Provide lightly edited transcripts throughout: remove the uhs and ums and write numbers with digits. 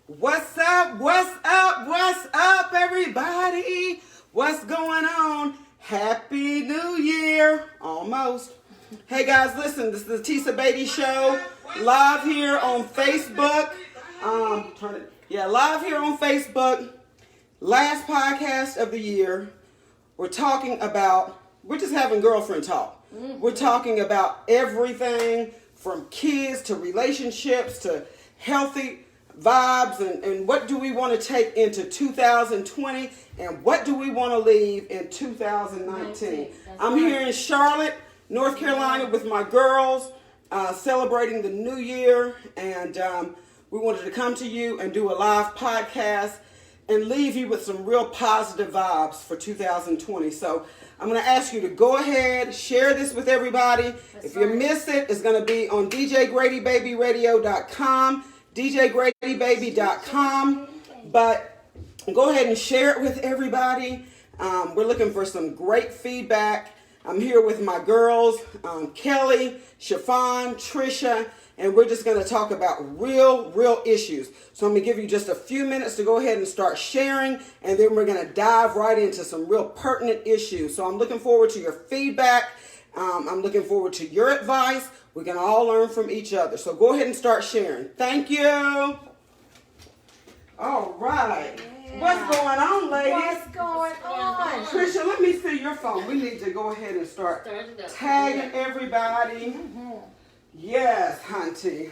What's up? What's up? What's up, everybody? What's going on? Happy New Year. Almost. Hey, guys, listen. This is the Tisa Batey Show. Live here on Facebook. Live here on Facebook. Last podcast of the year. We're just having girlfriend talk. Mm-hmm. We're talking about everything from kids to relationships to healthy vibes and what do we want to take into 2020 and what do we want to leave in 2019. I'm here in Charlotte, North Carolina with my girls celebrating the new year, and we wanted to come to you and do a live podcast and leave you with some real positive vibes for 2020. So I'm going to ask you to go ahead, share this with everybody. If you miss it, it's going to be on djgradybabyradio.com, djgradybaby.com. But go ahead and share it with everybody. We're looking for some great feedback. I'm here with my girls, Kelly, Chiffon, Trisha, and we're just going to talk about real issues. So I'm going to give you just a few minutes to go ahead and start sharing, and then we're going to dive right into some real pertinent issues. So I'm looking forward to your feedback. I'm looking forward to your advice. We can all learn from each other. So go ahead and start sharing. Thank you. All right. Yeah. What's going on, ladies? What's going on? Trisha, let me see your phone. We need to go ahead and start tagging everybody. Mm-hmm. Yes, hunty.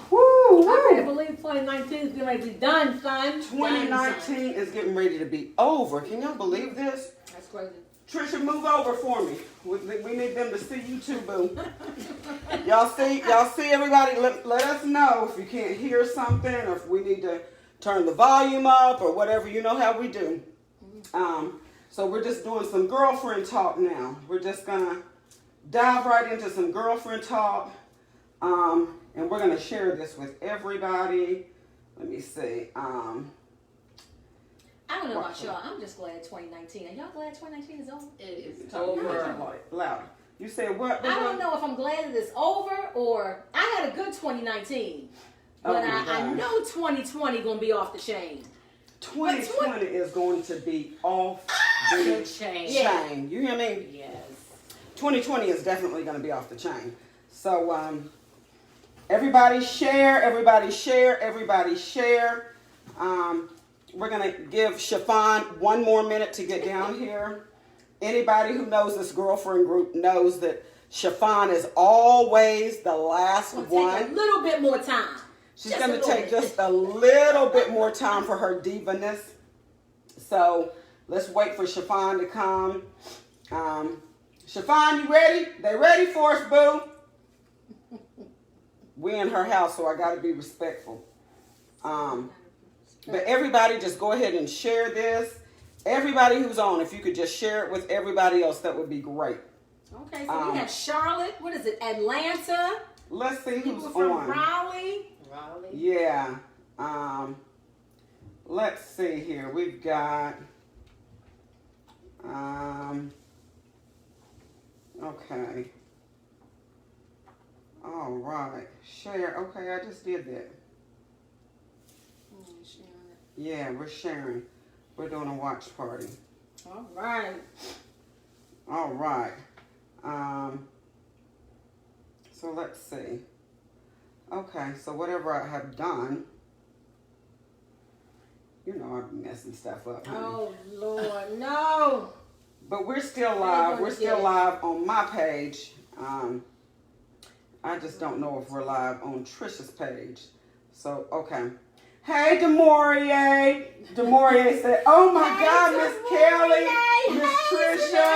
Woo! I can't believe 2019 is getting ready to be done, son. 2019 is getting ready to be over. Can y'all believe this? That's crazy. Trisha, move over for me. We need them to see you too, boo. Y'all see everybody? Let us know if you can't hear something or if we need to turn the volume up or whatever. You know how we do. So we're just doing some girlfriend talk now. We're just gonna dive right into some girlfriend talk, and we're going to share this with everybody. Let me see. I don't know about y'all. I'm just glad 2019. Are y'all glad 2019 is over? It is over. Louder. You said what? I don't know if I'm glad that it's over or I had a good 2019, but I know 2020 going to be off the chain. 2020 is going to be off the chain. Yeah. You hear me? Yes. 2020 is definitely going to be off the chain. So everybody share. We're going to give Chiffon one more minute to get down here. Anybody who knows this girlfriend group knows that Chiffon is always the last one. Take a little bit more time. She's going to take just a little bit more time for her divaness. So let's wait for Chiffon to come. Chiffon, you ready? They ready for us, boo? We in her house, so I got to be respectful. But everybody just go ahead and share this. Everybody who's on, if you could just share it with everybody else, that would be great. Okay, so we have Charlotte. What is it? Atlanta. Let's see who's people from on. Raleigh. Yeah. Let's see here. We've got... Okay. All right. Share. Okay, I just did that. Yeah, we're sharing. We're doing a watch party. All right. All right. So let's see. Okay, so whatever I have done, you know I'm messing stuff up, honey. Oh, Lord, no. But we're still live. We're still live on my page. I just don't know if we're live on Trisha's page. So, okay. Hey, Demorie. Demorie said, oh my God, Miss Kelly, Miss Trisha.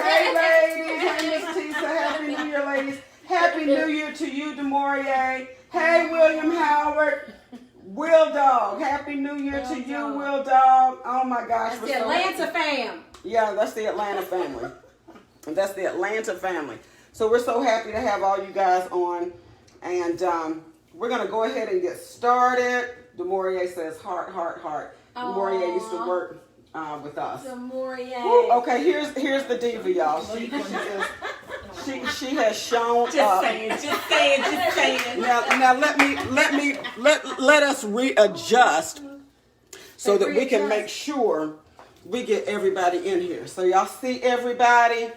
Hey, ladies. Hey, Miss Tisa. Happy New Year, ladies. Happy New Year to you, Demorie. Hey, William Howard. Will Dog. Happy New Year to you, Will Dog. Oh my gosh. That's the Atlanta fam. Yeah, that's the Atlanta family. That's the Atlanta family. So we're so happy to have all you guys on. And we're going to go ahead and get started. Demorie says heart, heart, heart. Demorie used to work with us. Demorie. Okay, here's the diva, y'all. she has shown Just up. just saying. Now let us readjust so that we can make sure we get everybody in here. So y'all see everybody?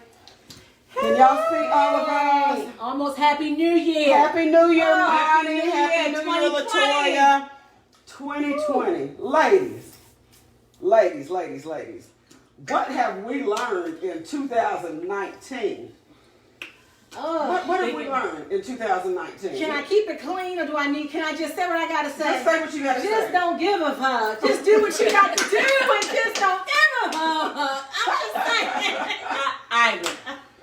Can y'all see all of us? Almost Happy New Year. Happy New Year, Happy Bonnie. New Happy Year, New Year, 2020. Latoya. 2020. Ladies. What have we learned in 2019? What have we learned in 2019? Can I keep it clean or can I just say what I gotta say? Just say what you gotta say. Just don't give a fuck. Just do what you got to do and just don't give a fuck. I'm just saying. I agree.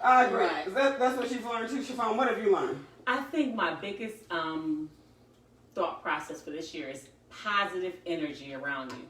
I agree. Right. That's what you've learned too, Chiffon. What have you learned? I think my biggest thought process for this year is positive energy around you.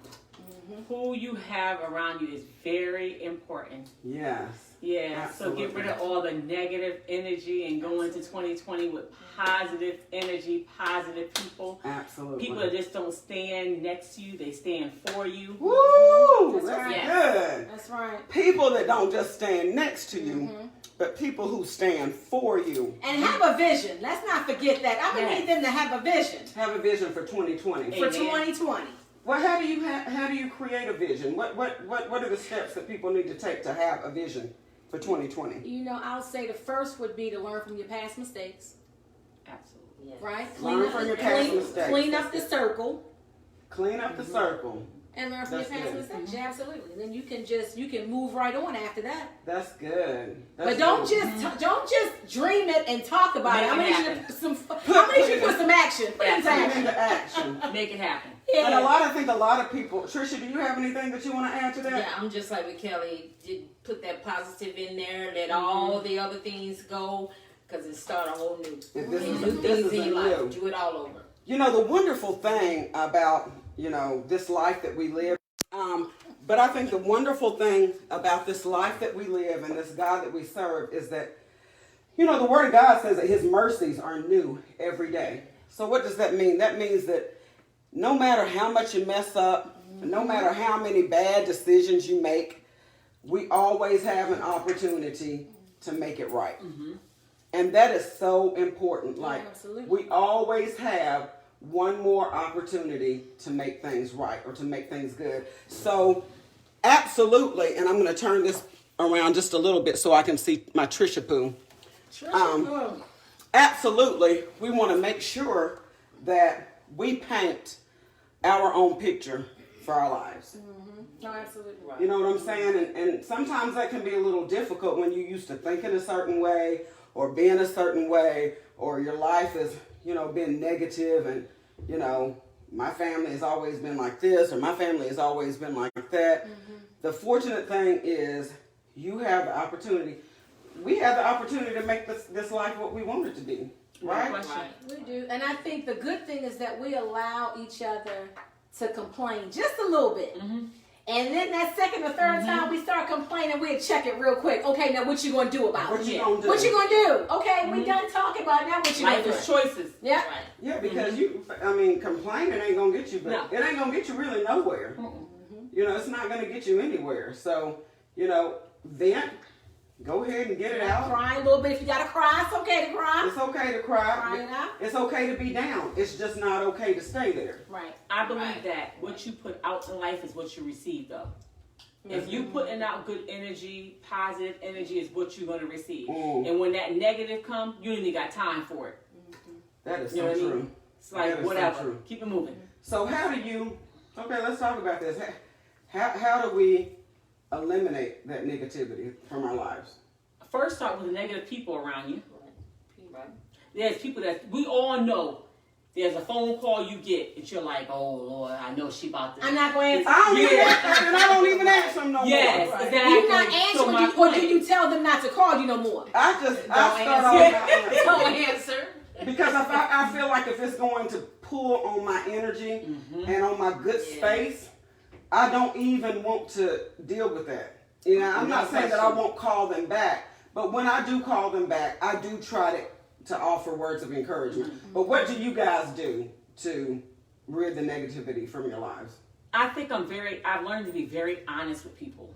Who you have around you is very important. Yes. Yeah, Absolutely. So get rid of all the negative energy and go into 2020 with positive energy, positive people. Absolutely. People that just don't stand next to you, they stand for you. Woo! That's right. Good. That's right. People that don't just stand next to you, but people who stand for you. And have a vision. Let's not forget that. I'm gonna need them to have a vision Have a vision for 2020. for 2020. Well, how do you create a vision? What are the steps that people need to take to have a vision for 2020? You know, I'll say the first would be to learn from your past mistakes. Absolutely. Yes. Right? Learn from your past mistakes. Clean up the circle. Clean up the circle. And learn from That's your past good. mistakes. Yeah, absolutely. And then you can move right on after that. That's good. But don't just dream it and talk about it. I'm Make it gonna need you to put some action. Put it into Put it action. into action. Make it happen. And Yeah. I think a lot of people. Trisha, do you have anything that you want to add to that? Yeah, I'm just like with Kelly. Did put that positive in there. Let all the other things go, because it start a whole new. This is New this things is in your a life. new. Do it all over. You know, the wonderful thing about, this life that we live, but I think the wonderful thing about this life that we live and this God that we serve is that, the Word of God says that His mercies are new every day. So what does that mean? That means that no matter how much you mess up, no matter how many bad decisions you make, we always have an opportunity to make it right. And that is so important. Like, absolutely. we always have one more opportunity to make things right or to make things good. So, absolutely, and I'm going to turn this around just a little bit so I can see my Trisha Poo. Absolutely, we want to make sure that we paint our own picture for our lives. No, absolutely. Right. You know what I'm saying? And sometimes that can be a little difficult when you used to think in a certain way or being a certain way, or your life is, being negative and, my family has always been like this or my family has always been like that. The fortunate thing is you have the opportunity. We have the opportunity to make this life what we want it to be. Right? We do. And I think the good thing is that we allow each other to complain just a little bit. And then that second or third time we start complaining, we'll check it real quick. Okay, now what you gonna do about it? What you gonna do? What you gonna do? Okay, we done talking about it. Now what you Life gonna do? is choices. Yeah. Right. Yeah, because complaining ain't gonna get you, but it ain't gonna get you really nowhere. It's not gonna get you anywhere. So, vent, go ahead and get it out. Cry a little bit. If you gotta cry, it's okay to cry. It's okay to cry. Cry it out. It's okay to be down. It's just not okay to stay there. Right. I believe that what you put out in life is what you receive, though. If you putting out good energy, positive energy is what you're going to receive. And when that negative comes, you ain't even got time for it. That is You know so what I true. mean? It's like, That is so whatever. true. Keep it moving. So let's talk about this. How do we eliminate that negativity from our lives? First, start with the negative people around you. Right. There's people that we all know. There's a phone call you get, and you're like, "Oh Lord, I know she about to." I'm not going to I don't even answer them no Yes, more. exactly. You not So answering, my or do point- you tell them not to call you no more? I start off Don't answer. because I feel like if it's going to pull on my energy and on my good space, I don't even want to deal with that. I'm not saying that I won't call them back, but when I do call them back, I do try to offer words of encouragement. But what do you guys do to rid the negativity from your lives? I think I've learned to be very honest with people.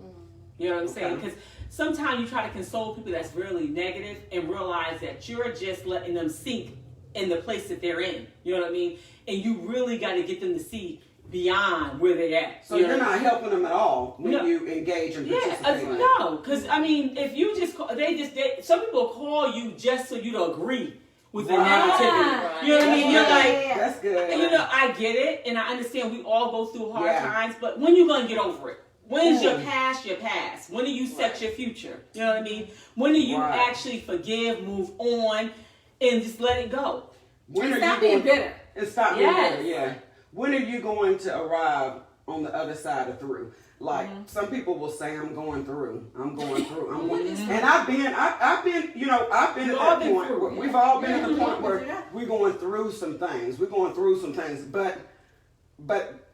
You know what I'm saying? Okay. Because sometimes you try to console people that's really negative and realize that you're just letting them sink in the place that they're in. You know what I mean? And you really got to get them to see beyond where they're at. So you're not helping them at all when you engage and participate. No, because I mean, if you just call, some people call you just so you to agree with the negativity. Right. You know what I mean? You're like, that's good. and I get it, and I understand we all go through hard times, but when you gonna get over it? When is your past your past? When do you set your future? You know what I mean? When do you actually forgive, move on, and just let it go? When stop being bitter. And stop being bitter, yeah. When are you going to arrive on the other side of through? Like some people will say, "I'm going through. I'm going through. I'm going." And I've been at that point. We've all been at the point where we're going through some things. But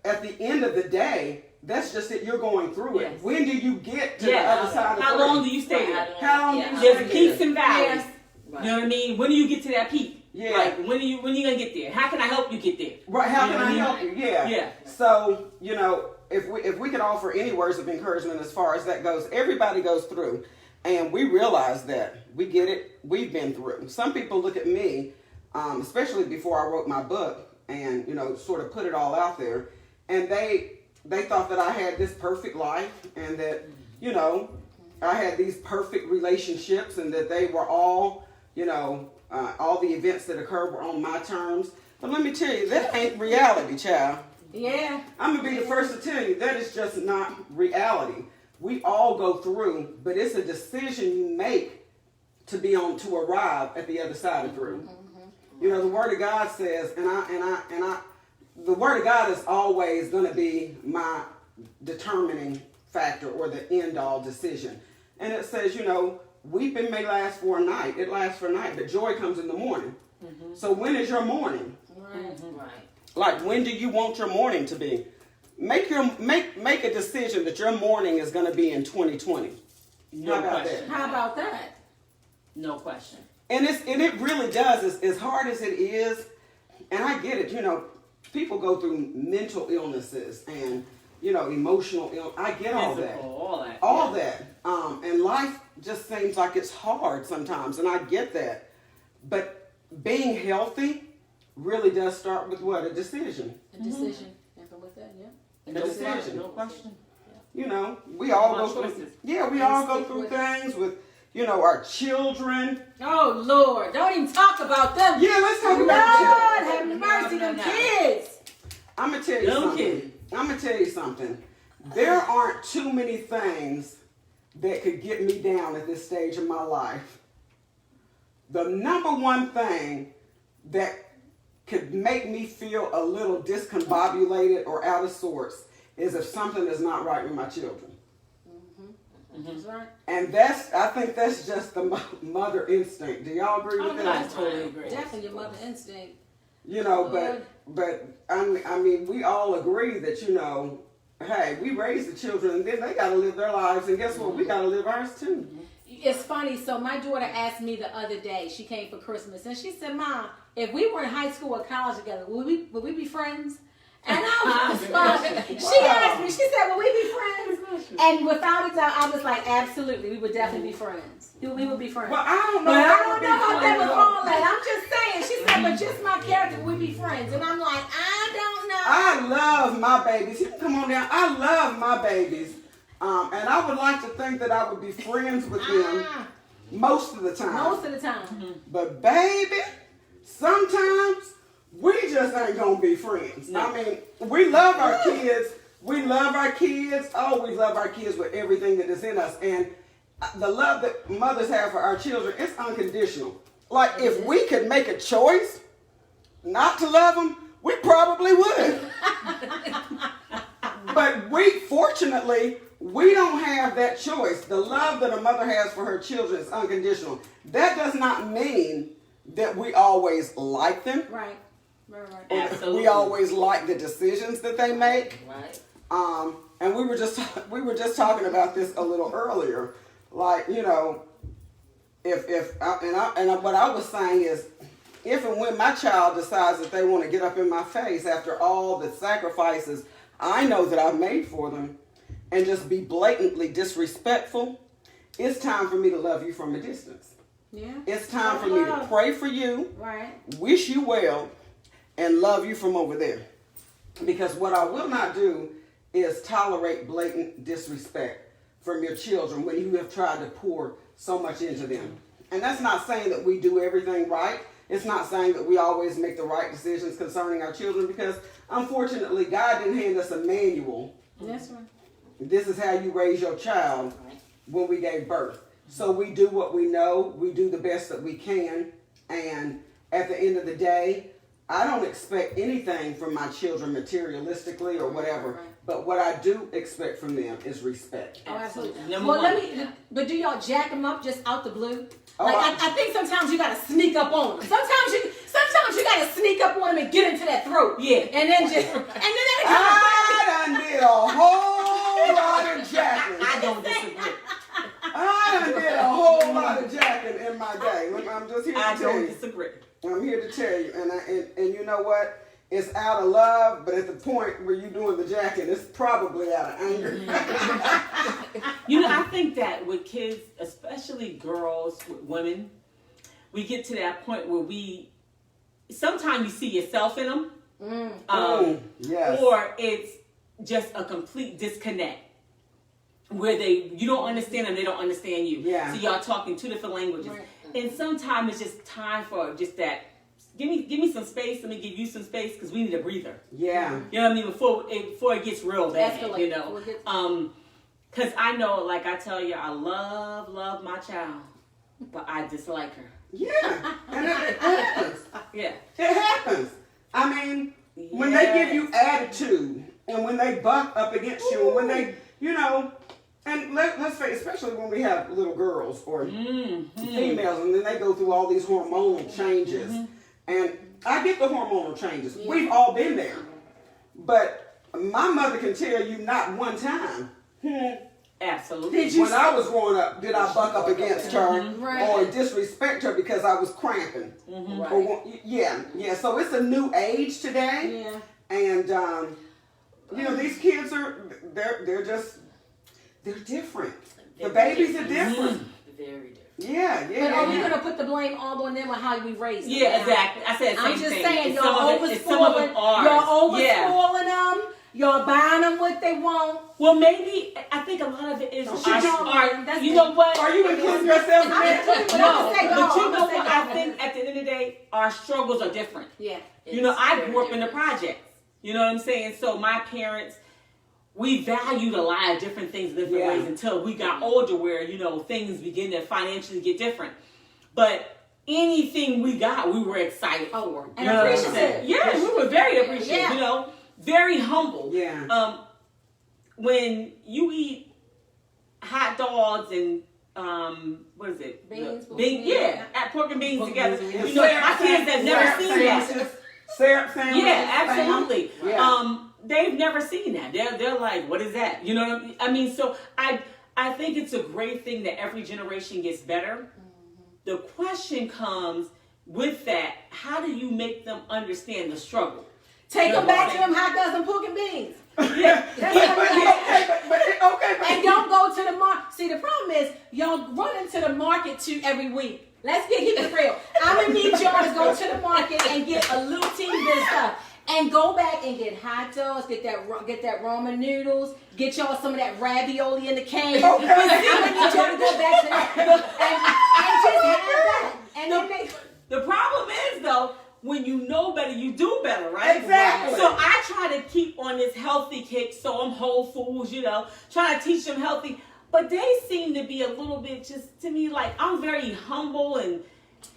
at the end of the day, that's just it. You're going through it. When do you get to the other side of the How long do you stay there? How long do you There's stay peaks there? and valleys. Right. You know what I mean? When do you get to that peak? Yeah. Like when you gonna get there? How can I help you get there? Right. How can I help you? Yeah. Yeah. So, if we could offer any words of encouragement as far as that goes, everybody goes through. And we realize that. We get it. We've been through. Some people look at me, especially before I wrote my book and, sort of put it all out there. And they thought that I had this perfect life and that, I had these perfect relationships and that they were all the events that occurred were on my terms. But let me tell you, that ain't reality, child. Yeah. I'm going to be the first to tell you, that is just not reality. We all go through, but it's a decision you make to arrive at the other side of through. The Word of God says, the Word of God is always going to be my determining factor or the end-all decision. And it says, weeping may last for a night. It lasts for a night, but joy comes in the morning. So when is your morning? Right. Like, when do you want your morning to be? Make a decision that your morning is going to be in 2020. No question. How about that? No question. And it really does. As hard as it is, and I get it. People go through mental illnesses and emotional illness. I get all that. All that. And life just seems like it's hard sometimes, and I get that. But being healthy really does start with what? A decision. A decision. Ever with that, yeah. A decision. No question. We all go through. Yeah, we all go through things with, our children. Oh Lord, don't even talk about them. Yeah, let's talk Lord, about have mercy, them kids. I'm gonna tell you something. I'm gonna tell you something. There aren't too many things that could get me down at this stage of my life. The number one thing that could make me feel a little discombobulated or out of sorts is if something is not right with my children. That's right. And I think that's just the mother instinct. Do y'all agree with that? I totally agree. Definitely your mother instinct. But I mean, we all agree that, hey, we raise the children and then they got to live their lives. And guess what? We got to live ours too. It's funny. So my daughter asked me the other day, she came for Christmas, and she said, Mom, if we were in high school or college together, would we be friends? And I was she asked me, she said, will we be friends? And without a doubt, I was like, absolutely, we would definitely be friends. We would be friends. Well, I don't know. But I don't know how that was all that. I'm just saying. She said, but just my character, we'd be friends. And I'm like, I don't know. I love my babies. You can come on down. I love my babies. And I would like to think that I would be friends with them most of the time. Most of the time. But baby, sometimes we just ain't gonna be friends. No. I mean, we love our kids. We love our kids. Oh, we love our kids with everything that is in us. And the love that mothers have for our children, it's unconditional. Like, if we could make a choice not to love them, we probably would. But fortunately, we don't have that choice. The love that a mother has for her children is unconditional. That does not mean that we always like them. Right. Absolutely. We always like the decisions that they make. Right. And we were just talking about this a little earlier. Like, if what I was saying is, if and when my child decides that they want to get up in my face after all the sacrifices I know that I've made for them, and just be blatantly disrespectful, it's time for me to love you from a distance. Yeah. It's time for me to pray for you, Right. wish you well, and love you from over there. Because what I will not do is tolerate blatant disrespect from your children when you have tried to pour so much into them. And that's not saying that we do everything right. It's not saying that we always make the right decisions concerning our children, because unfortunately God didn't hand us a manual. That's right. This is how you raise your child when we gave birth. So we do what we know, we do the best that we can, and at the end of the day, I don't expect anything from my children materialistically or whatever, Right. but what I do expect from them is respect. Oh, absolutely. Number Well, one. but do y'all jack them up just out the blue? Oh, Like, I think sometimes you gotta sneak up on them. Sometimes you gotta sneak up on them and get into that throat. Yeah. And then they I done did a whole lot of jacking. I don't disagree. I done did a whole lot of jacking in my day. I'm just here to I tell don't you. disagree. I'm here to tell you, and you know what? It's out of love, but at the point where you're doing the jacking, it's probably out of anger. You know, I think that with kids, especially girls, with women, we get to that point where sometimes you see yourself in them, Yes. or it's just a complete disconnect where you don't understand them, they don't understand you. Yeah. So y'all talking two different languages, Right. and sometimes it's just time for just that. Give me some space. Let me give you some space because we need a breather. Yeah. You know what I mean? Before it gets real bad, Escalate. you know. Because I know, like I tell you, I love my child, but I dislike her. Yeah. And it happens. Yeah. It happens. I mean, when they give you attitude and when they buck up against you and when they, you know, and let's face, especially when we have little girls or females, and then they go through all these hormonal changes. And I get the hormonal changes. Yeah. We've all been there. But my mother can tell you not one time. Absolutely. When I was growing up, did I buck up against her Right. or disrespect her because I was cramping? Right. Or, yeah. So it's a new age today, Yeah. and you know, these kids they're different. The babies are different. Very different. Yeah. But are we gonna put the blame all on them or how we raise them? Yeah, exactly. I said the same I'm just thing. saying, And y'all some of overschooling. them are. Y'all Yeah. overschooling them. Y'all buying them what they want. Well, maybe I think a lot of it is Don't shit y'all, man. That's you it. know what? Are you including yourself in that? But I'm No, gonna say but y'all. you I'm know gonna say what? I y'all. think at the end of the day, our struggles are different. Yeah. You know, It's I very grew up in the different. projects. You know what I'm saying? So my parents, we valued a lot of different things different Yeah. ways until we got older where, you know, things begin to financially get different. But anything we got, we were excited for. And You know what I'm appreciative. saying? Yeah, we were very appreciative, Yeah. you know, very humble. Yeah. When you eat hot dogs and what is it? Beans, Yeah, at pork and beans Pork together. and You beans. know, my kids have never seen that. Syrup sandwiches. Yeah, absolutely. Yeah. They've never seen that. They're like, what is that? You know what I mean? So I think it's a great thing that every generation gets better. The question comes with that, how do you make them understand the struggle? Take them back to them hot dogs and pork and beans. Yeah. That's what I'm Okay, but And don't go to the market. See, the problem is y'all run into the market every week. Let's keep it real. I'm gonna need y'all to go to the market and get a little teeny bit of stuff, and go back and get hot dogs, get that ramen noodles, get y'all some of that ravioli in the can. Okay. I'm gonna need y'all to go back to that and just have that. And then The problem is though, when you know better, you do better, right? Exactly. So I try to keep on this healthy kick, so I'm Whole Foods, you know, trying to teach them healthy. But they seem to be a little bit just, to me, like, I'm very humble and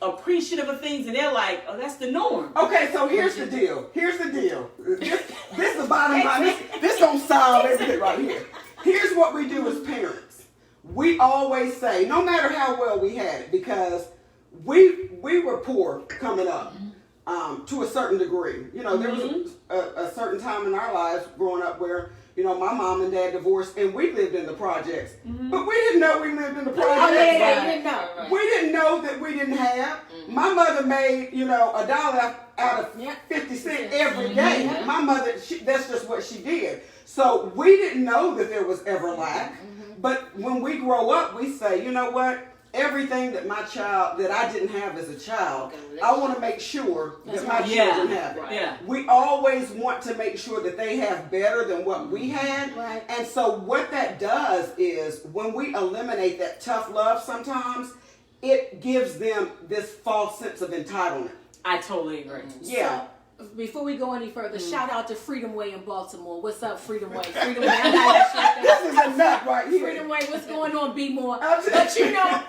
appreciative of things, and they're like, oh, that's the norm. Okay, so here's the deal. This is the bottom line. This don't solve everything right here. Here's what we do as parents. We always say, no matter how well we had it, because we were poor coming up to a certain degree. You know, there was a certain time in our lives growing up where, you know, my mom and dad divorced, and we lived in the projects. But we didn't know we lived in the projects. oh yeah, you didn't know. We didn't know that we didn't have. My mother made, you know, $1 out of 50 cents every day. My mother, that's just what she did. So we didn't know that there was ever lack. But when we grow up, we say, you know what? Everything that I didn't have as a child, I want to make sure that my children have it. Yeah. We always want to make sure that they have better than what we had. Right. And so what that does is when we eliminate that tough love sometimes, it gives them this false sense of entitlement. I totally agree. Yeah. So, before we go any further, shout out to Freedom Way in Baltimore. What's up, Freedom Way? Freedom Way. I got This is a nut right here. Freedom Way, what's going on, Be More? I'm But you know,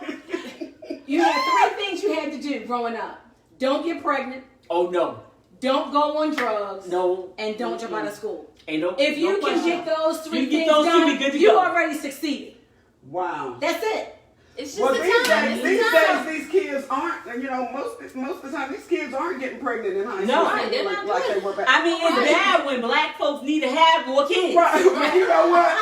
you had 3 things you had to do growing up. Don't get pregnant. Oh no. Don't go on drugs. No. And don't jump out of school. Ain't no. If you no can question. get those 3 You get things those 2, done, be good to you go. already succeeded. Wow. That's it. It's just Well, the these time. days, It's the time. these kids aren't, most of the time, these kids aren't getting pregnant in high school. No. Right, they're not like doing they were back. I mean, it's bad when black folks need to have more kids. Right, but you know what?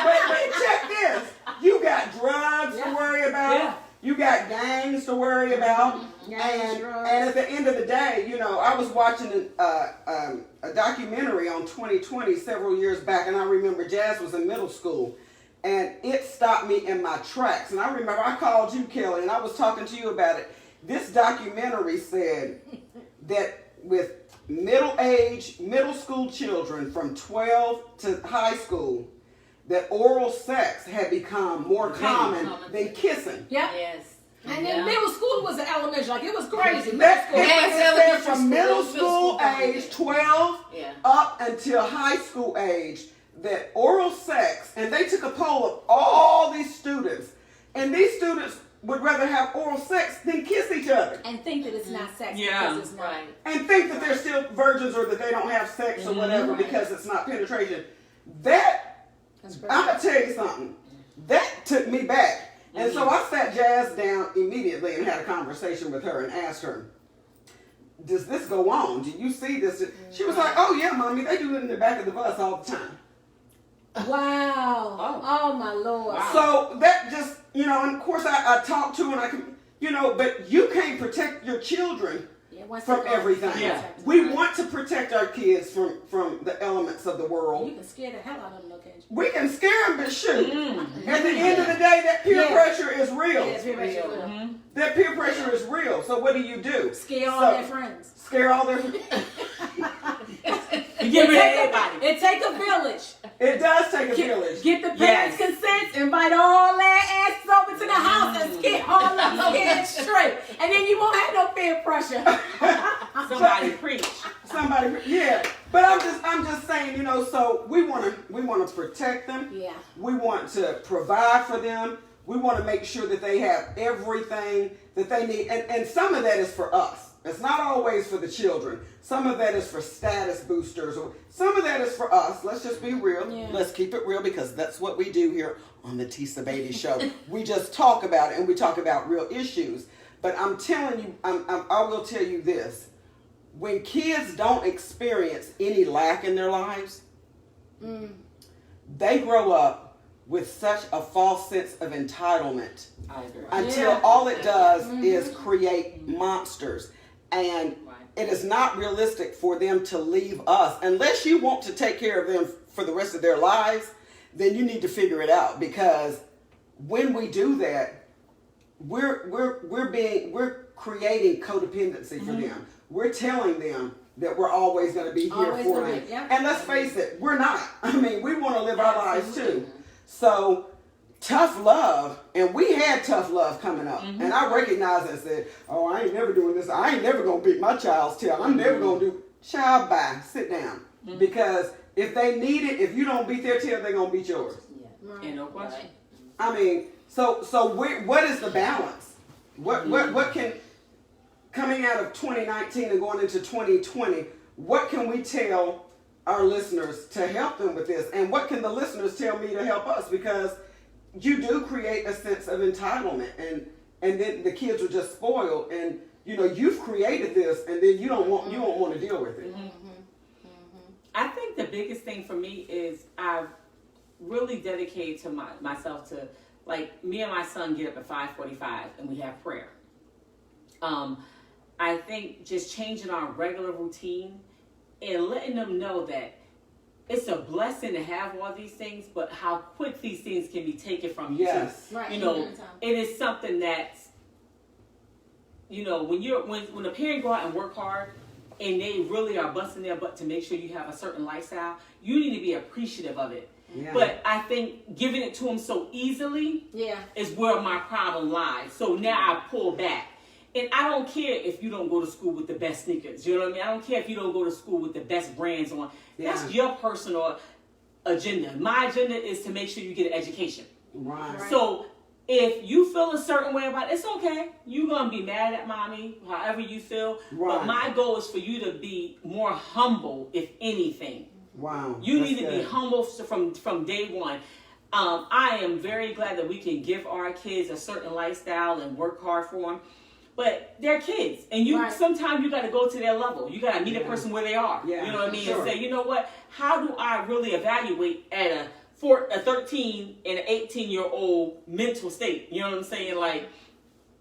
But check this. You got drugs to worry about. Yeah. You got gangs to worry about. Gangs, drugs. And at the end of the day, you know, I was watching a documentary on 2020 several years back, and I remember Jazz was in middle school. And it stopped me in my tracks. And I remember I called you, Kelly, and I was talking to you about it. This documentary said that with middle school children from 12 to high school, that oral sex had become more common than kissing. Yep. Yes. And then middle school was an elementary. Like, it was crazy. Middle That, school. it said elementary from school, middle middle school school age, 12 Yeah. up until high school age, that oral sex, and they took a poll of all these students, and these students would rather have oral sex than kiss each other, And think that it's not sex Yeah. because it's not. Right. and think that they're still virgins or that they don't have sex or whatever because it's not penetration. That, That's I'm crazy. gonna tell you something, that took me back. And so I sat Jazz down immediately and had a conversation with her and asked her, does this go on? Do you see this? She was like, oh yeah, mommy, they do it in the back of the bus all the time. Wow. Oh, my Lord. Wow. So that just, you know, and of course I talk to and I can, you know, but you can't protect your children Yeah, once from they go, everything. Yeah. We want to protect our kids from the elements of the You world. can scare the hell out of them, though, can't you? We can scare them, but shoot. At the end of the day, that peer Yeah. pressure is real. Yeah, it's very much real. That peer pressure is real. So what do? Scare all So- their friends. Scare all their. You give it to everybody. It take a village. It does take a village. Get the parents' consent, invite all their asses over to the house and scare all of them kids straight. And then you won't have no peer pressure. Somebody preach. Somebody, yeah. But I'm just saying, you know. So we want to protect them. Yeah. We want to provide for them. We want to make sure that they have everything that they need. And some of that is for us. It's not always for the children. Some of that is for status boosters. Or some of that is for us. Let's just be real. Yeah. Let's keep it real because that's what we do here on the Tisa Batey Show. We just talk about it and we talk about real issues. But I'm telling you, I will tell you this. When kids don't experience any lack in their lives, they grow up with such a false sense of entitlement I agree. until Yeah. all it does is create monsters. And Right. it is not realistic for them to leave us. Unless you want to take care of them for the rest of their lives, then you need to figure it out. Because when we do that, we're creating codependency for them. We're telling them that we're always going to be here Always for gonna them. be, yeah. And let's face it, we're not. I mean, we want to live our lives too. So tough love, and we had tough love coming up. And I recognized it and said, oh, I ain't never doing this. I ain't never going to beat my child's tail. I'm never going to do, child, bye, sit down. Because if they need it, if you don't beat their tail, they're going to beat yours. Ain't no question. I mean, so what is the balance? What can, coming out of 2019 and going into 2020, what can we tell our listeners to help them with this? And what can the listeners tell me to help us? Because you do create a sense of entitlement, and then the kids are just spoiled, and you know you've created this, and then you don't want to deal with it. I think the biggest thing for me is I've really dedicated to myself to, like, me and my son get up at 5:45 and we have prayer. I think just changing our regular routine and letting them know that it's a blessing to have all these things, but how quick these things can be taken from you. Yes. Too. Right. You know, it is something that's, you know, when a parent go out and work hard and they really are busting their butt to make sure you have a certain lifestyle, you need to be appreciative of it. Yeah. But I think giving it to them so easily is where my problem lies. So now I pull back. And I don't care if you don't go to school with the best sneakers. You know what I mean? I don't care if you don't go to school with the best brands on. That's your personal agenda. My agenda is to make sure you get an education. Right. So if you feel a certain way about it, it's okay. You're going to be mad at mommy, however you feel. Right. But my goal is for you to be more humble, if anything. Wow. You That's need to good. be humble from day one. I am very glad that we can give our kids a certain lifestyle and work hard for them. But they're kids, and sometimes you got to go to their level. You got to meet a person where they are. Yeah, you know what I mean? sure. And say, you know what? How do I really evaluate at a 13 and an 18-year-old mental state? You know what I'm saying? Like,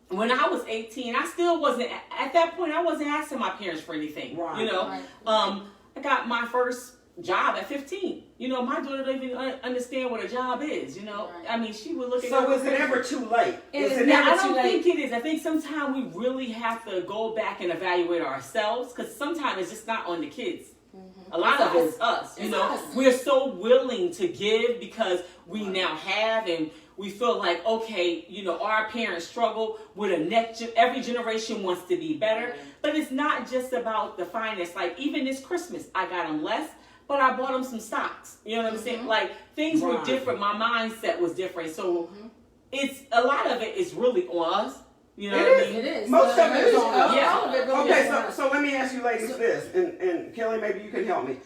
when I was 18, I still wasn't, at that point, I wasn't asking my parents for anything. Right. You know? Right. I got my first job at 15. You know, my daughter don't even understand what a job is, you know? Right. I mean, she would look at So is it ever too late? It is I never too don't late. think it is. I think sometimes we really have to go back and evaluate ourselves, because sometimes it's just not on the kids. A lot of it is us. You It's know, us. we're so willing to give because we now have, and we feel like, okay, you know, our parents struggle with every generation wants to be better. But it's not just about the finance. Like, even this Christmas, I got them less, but I bought them some stocks. You know what I'm saying? Like, things were different. My mindset was different. So it's a lot of it is really on us. You know what I mean? It is. Most of it is on us. Yeah. All of it really Okay, is on us. so let me ask you ladies this, and Kelly, maybe you can help me.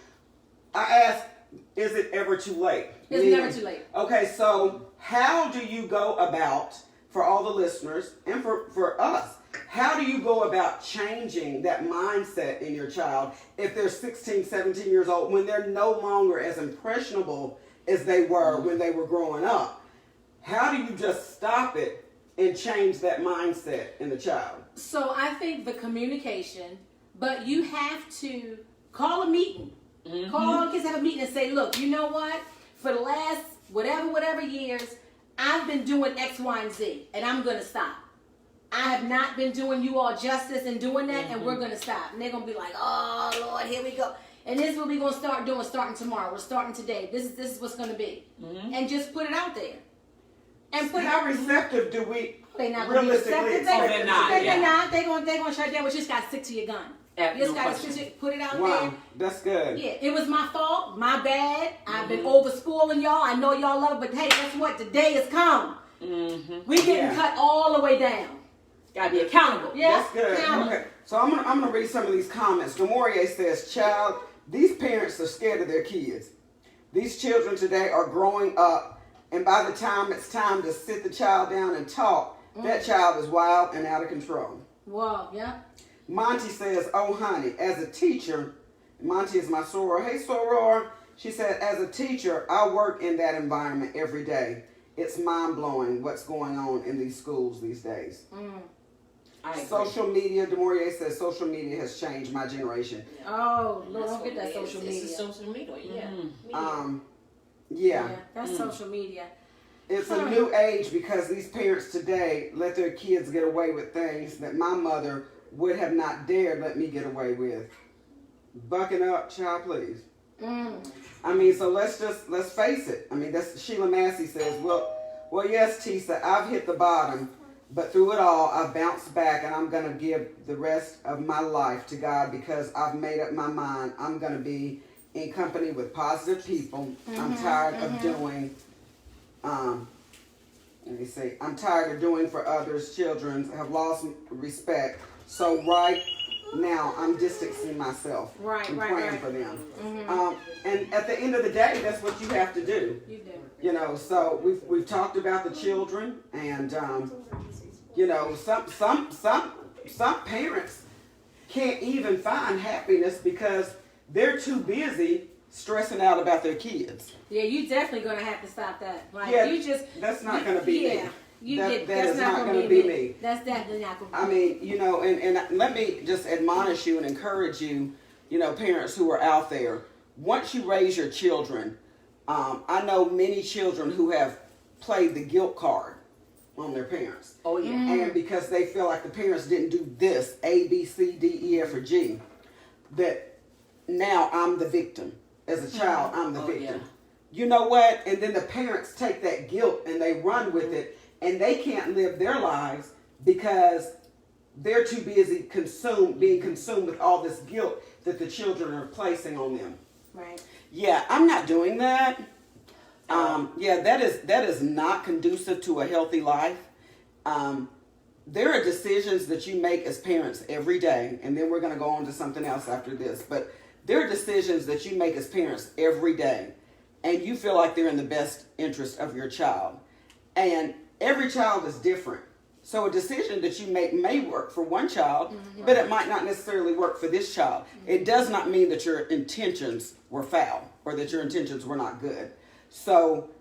I asked, is it ever too late? It's never too late. Okay, so how do you go about, for all the listeners and for us, how do you go about changing that mindset in your child if they're 16, 17 years old, when they're no longer as impressionable as they were when they were growing up? How do you just stop it and change that mindset in the child? So I think the communication, but you have to call a meeting. Call kids, have a meeting and say, look, you know what? For the last whatever years, I've been doing X, Y, and Z, and I'm going to stop. I have not been doing you all justice and doing that, and we're going to stop. And they're going to be like, oh, Lord, here we go. And this is what we're going to start doing starting tomorrow. We're starting today. This is what's going to be. And just put it out there. And put How receptive do we They're not going to be realistically receptive. expect they're them not, to be? They're not. They're going to shut down, but you just got to stick to your gun. You just No got to question. put it out there. Wow, that's good. Yeah, it was my fault, my bad. I've been over schooling y'all. I know y'all love it, but hey, guess what? The day has come. We getting cut all the way down. Gotta be accountable. Yeah, That's good. accountable. Okay, so I'm gonna read some of these comments. Demoria says, "Child, these parents are scared of their kids. These children today are growing up, and by the time it's time to sit the child down and talk, that child is wild and out of control." Whoa, yeah. Monty says, "Oh, honey, as a teacher," Monty is my soror. Hey, soror. She said, "As a teacher, I work in that environment every day. It's mind-blowing what's going on in these schools these days." I agree. Social media, Demoria says, social media has changed my generation. Oh, Lord, That's don't get what that it is. social media. It's social media, yeah. Yeah. That's social media. It's a new age because these parents today let their kids get away with things that my mother would have not dared let me get away with. Bucking up, child, please. I mean, so let's face it. I mean, that's Sheila Massey says, well, yes, Tisa, I've hit the bottom, but through it all, I've bounced back, and I'm going to give the rest of my life to God because I've made up my mind. I'm going to be in company with positive people. I'm tired of doing, I'm tired of doing for others. Children have lost respect. So right now, I'm distancing myself and praying for them. And at the end of the day, that's what you have to do. You do. You know, so we've talked about the children, and you know, some parents can't even find happiness because they're too busy stressing out about their kids. Yeah, you definitely gonna have to stop that. Like Yeah, you just that's not gonna be me. That that's is not gonna be me. That's definitely not gonna be I mean, you know, and let me just admonish you and encourage you, you know, parents who are out there. once you raise your children, I know many children who have played the guilt card on their parents. Oh yeah. And because they feel like the parents didn't do this, A, B, C, D, E, F, or G, that now I'm the victim. As a child, I'm the victim. Yeah. You know what? And then the parents take that guilt and they run with it, and they can't live their lives because they're too busy being consumed with all this guilt that the children are placing on them. Right. Yeah, I'm not doing that. Yeah, that is not conducive to a healthy life. There are decisions that you make as parents every day, and then we're going to go on to something else after this. But there are decisions that you make as parents every day, and you feel like they're in the best interest of your child. And every child is different. So a decision that you make may work for one child, but it might not necessarily work for this child. It does not mean that your intentions were foul or that your intentions were not good. So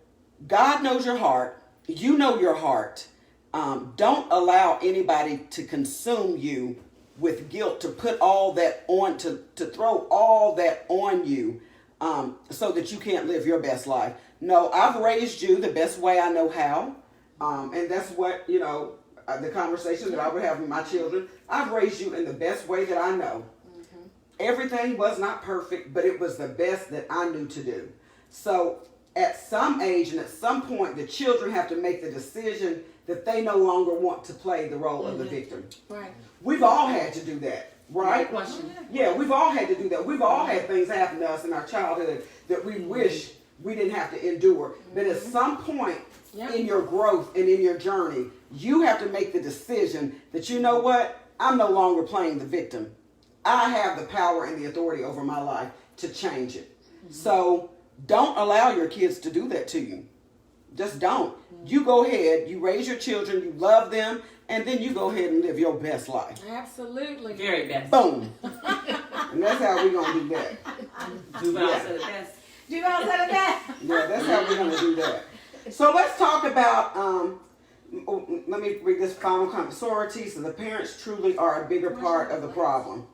God knows your heart. You know your heart. Don't allow anybody to consume you with guilt, to put all that on, to throw all that on you so that you can't live your best life. No, I've raised you the best way I know how. And that's what, the conversation that I would have with my children. I've raised you in the best way that I know. Everything was not perfect, but it was the best that I knew to do. So at some age and at some point, the children have to make the decision that they no longer want to play the role of the victim. Right. We've all had to do that, right? Great question. Yeah, we've all had to do that. We've all had things happen to us in our childhood that we wish we didn't have to endure. But at some point in your growth and in your journey, you have to make the decision that, you know what, I'm no longer playing the victim. I have the power and the authority over my life to change it. So don't allow your kids to do that to you. Just don't. You go ahead, you raise your children, you love them, and then you go ahead and live your best life. Absolutely. Very best. Boom. And that's how we're going to do that. Duval said it best. Duval said it best. Yeah, that's how we're going to do that. So let's talk about, let me read this final comment. Sorority, so the parents truly are a bigger part of the problem.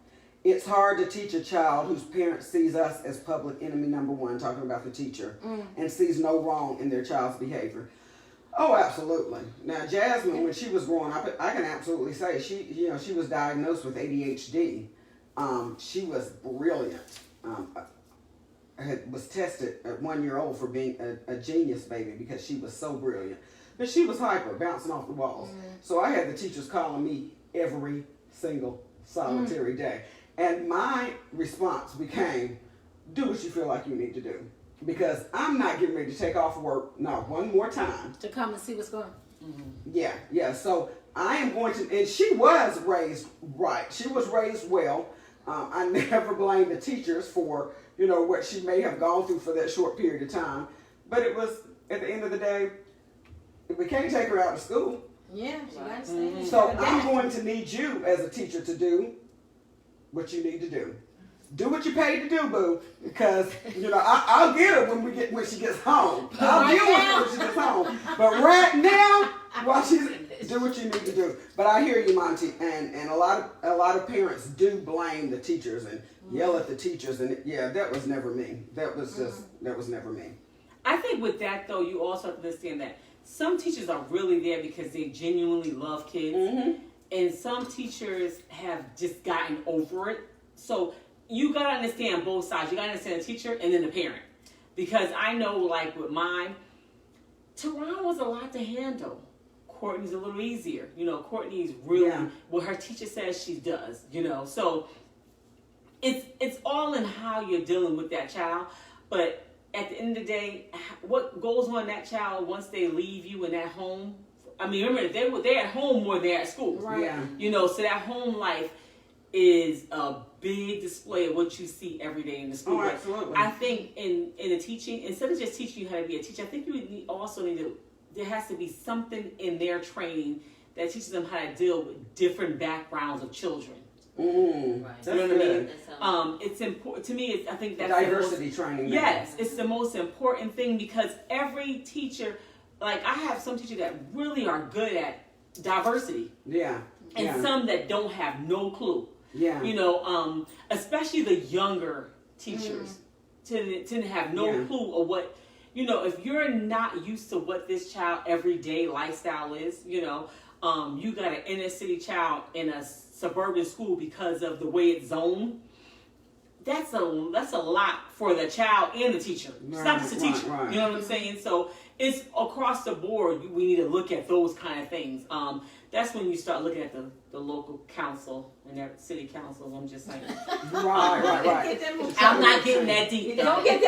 It's hard to teach a child whose parent sees us as public enemy number one, talking about the teacher, and sees no wrong in their child's behavior. Oh, absolutely. Now, Jasmine, when she was growing up, I can absolutely say she was diagnosed with ADHD. She was brilliant. Was tested at 1 year old for being a genius baby because she was so brilliant. But she was hyper, bouncing off the walls. So I had the teachers calling me every single solitary day. And my response became, do what you feel like you need to do. Because I'm not getting ready to take off work, not one more time. To come and see what's going on. Yeah. So I am going to, and she was raised right. She was raised well. I never blame the teachers for, what she may have gone through for that short period of time. But it was, at the end of the day, we can't take her out of school. Yeah, she understands. So I'm going to need you as a teacher to do what you need to do. Do what you're paid to do, boo. Because I'll get her when she gets home. I'll deal with her when she gets home. But right now, do what you need to do. But I hear you, Monty, and a lot of parents do blame the teachers and yell at the teachers, and that was never me. That was never me. I think with that though, you also have to understand that some teachers are really there because they genuinely love kids, and some teachers have just gotten over it. So you gotta understand both sides. You gotta understand the teacher and then the parent, because I know, like with mine, Tehran was a lot to handle. Courtney's a little easier. Courtney's really what her teacher says she does. So it's all in how you're dealing with that child. But at the end of the day, what goes on in that child once they leave you in that home? I mean, remember they're at home more than they're at school. Right. Yeah. So that home life is a big display of what you see every day in the school. Oh, absolutely. I think in the teaching, instead of just teaching you how to be a teacher, I think there has to be something in their training that teaches them how to deal with different backgrounds of children. Right. You know what I mean? That's It's important to me. I think that's diversity training. Yes, it's the most important thing, because every teacher, like I have some teachers that really are good at diversity. Yeah. And some that don't have no clue. Yeah. Especially the younger teachers. tend to have no clue of what, if you're not used to what this child everyday lifestyle is, you got an inner city child in a suburban school because of the way it's zoned. That's a lot for the child and the teacher. It's not just the teacher. Right. You know what I'm saying? So it's across the board. We need to look at those kind of things. That's when you start looking at the local council and their city councils. I'm just saying. Right. I'm not getting that deep. Don't get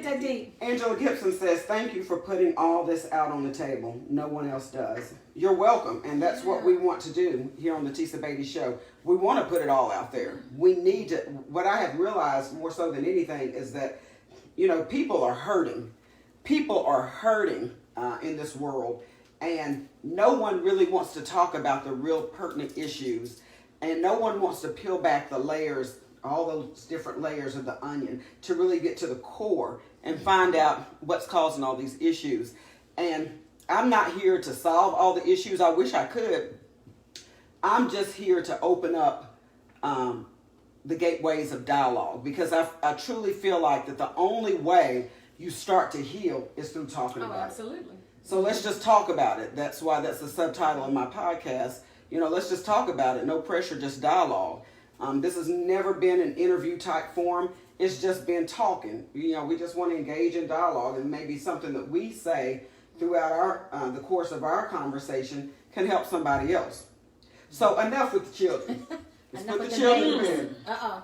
that deep. Angela Gibson says, thank you for putting all this out on the table. No one else does. You're welcome. And that's what we want to do here on the Tisa Batey Show. We want to put it all out there. We need to, what I have realized more so than anything is that, people are hurting. People are hurting in this world. And no one really wants to talk about the real pertinent issues. And no one wants to peel back the layers, all those different layers of the onion, to really get to the core and find out what's causing all these issues. And I'm not here to solve all the issues. I wish I could. I'm just here to open up the gateways of dialogue, because I truly feel like that the only way you start to heal is through talking about absolutely. it. So let's just talk about it. That's why that's the subtitle of my podcast. Let's just talk about it. No pressure, just dialogue. This has never been an interview type form. It's just been talking. We just want to engage in dialogue, and maybe something that we say throughout the course of our conversation can help somebody else. So enough with the children. Let's put the children in bed.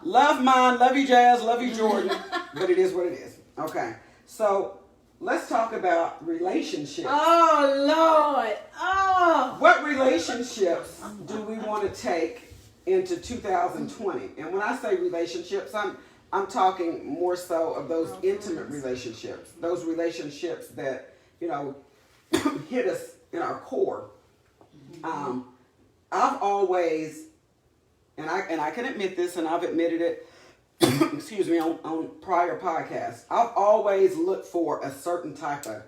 Love mine, love you Jazz, love you Jordan, but it is what it is. Okay, so let's talk about relationships. Oh, Lord. Oh. What relationships do we want to take into 2020? And when I say relationships, I'm talking more so of those intimate relationships, those relationships that, hit us in our core. I've always, and I can admit this, and I've admitted it, excuse me, on prior podcasts, I've always looked for a certain type of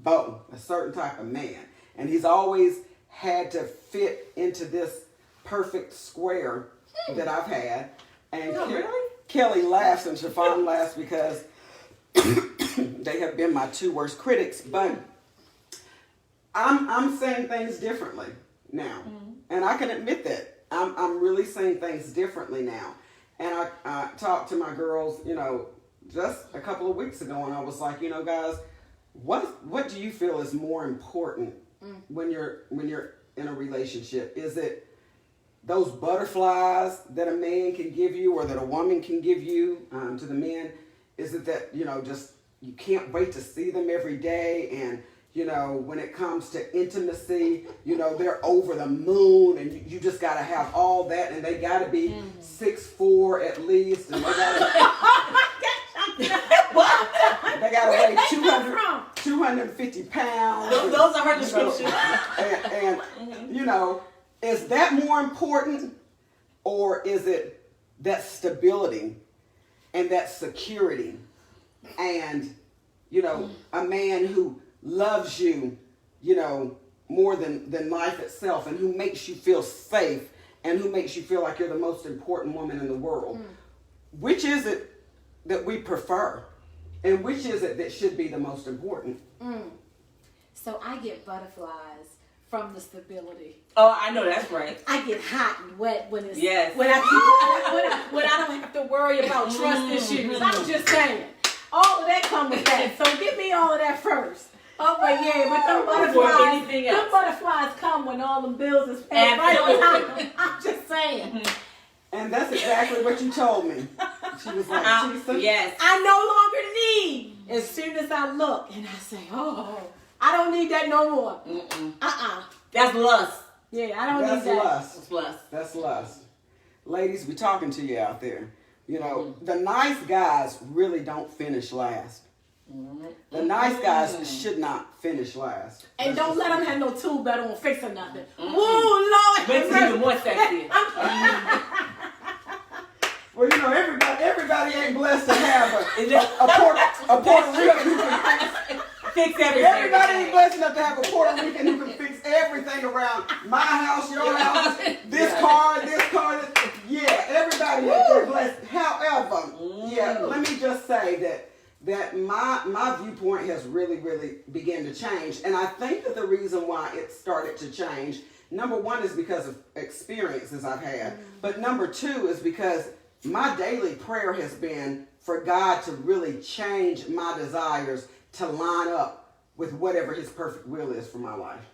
beau, a certain type of man. And he's always had to fit into this perfect square that I've had. And Kelly laughs and Chiffon laughs because they have been my two worst critics. But I'm saying things differently now. And I can admit that. I'm really saying things differently now. And I talked to my girls, just a couple of weeks ago, and I was like, guys, what do you feel is more important when you're in a relationship? Is it those butterflies that a man can give you, or that a woman can give you to the men? Is it that just you can't wait to see them every day, and when it comes to intimacy, they're over the moon, and you just got to have all that, and they got to be 6'4" at least, and they got to weigh 250 pounds. Those are her descriptions. And is that more important, or is it that stability and that security, and a man who loves you, more than life itself, and who makes you feel safe, and who makes you feel like you're the most important woman in the world? Which is it that we prefer, and which is it that should be the most important? So I get butterflies from the stability. Oh, I know that's right. I get hot and wet when it's when I don't have to worry about trust issues. I'm just saying, all of that comes with that. So give me all of that first. Oh, but them butterflies come when all the bills is paid right on time. I'm just saying. And that's exactly what you told me. She was like, Tisa, yes. I no longer need. As soon as I look and I say, oh, I don't need that no more. That's lust. Yeah, I don't need that. That's lust. That's lust. Ladies, we talking to you out there. The nice guys really don't finish last. The nice guys should not finish last. And don't let them have no tool belt on face or nothing. Woo, Lord. Makes it even more sexy. Well, everybody ain't blessed to have a Puerto Rican who can fix everything. Everybody ain't blessed enough to have a Puerto Rican who can fix everything around my house, your house, this car. Yeah, everybody has their blessing. However, yeah, let me just say that my viewpoint has really, really begun to change. And I think that the reason why it started to change, number one is because of experiences I've had. But number two is because my daily prayer has been for God to really change my desires to line up with whatever his perfect will is for my life.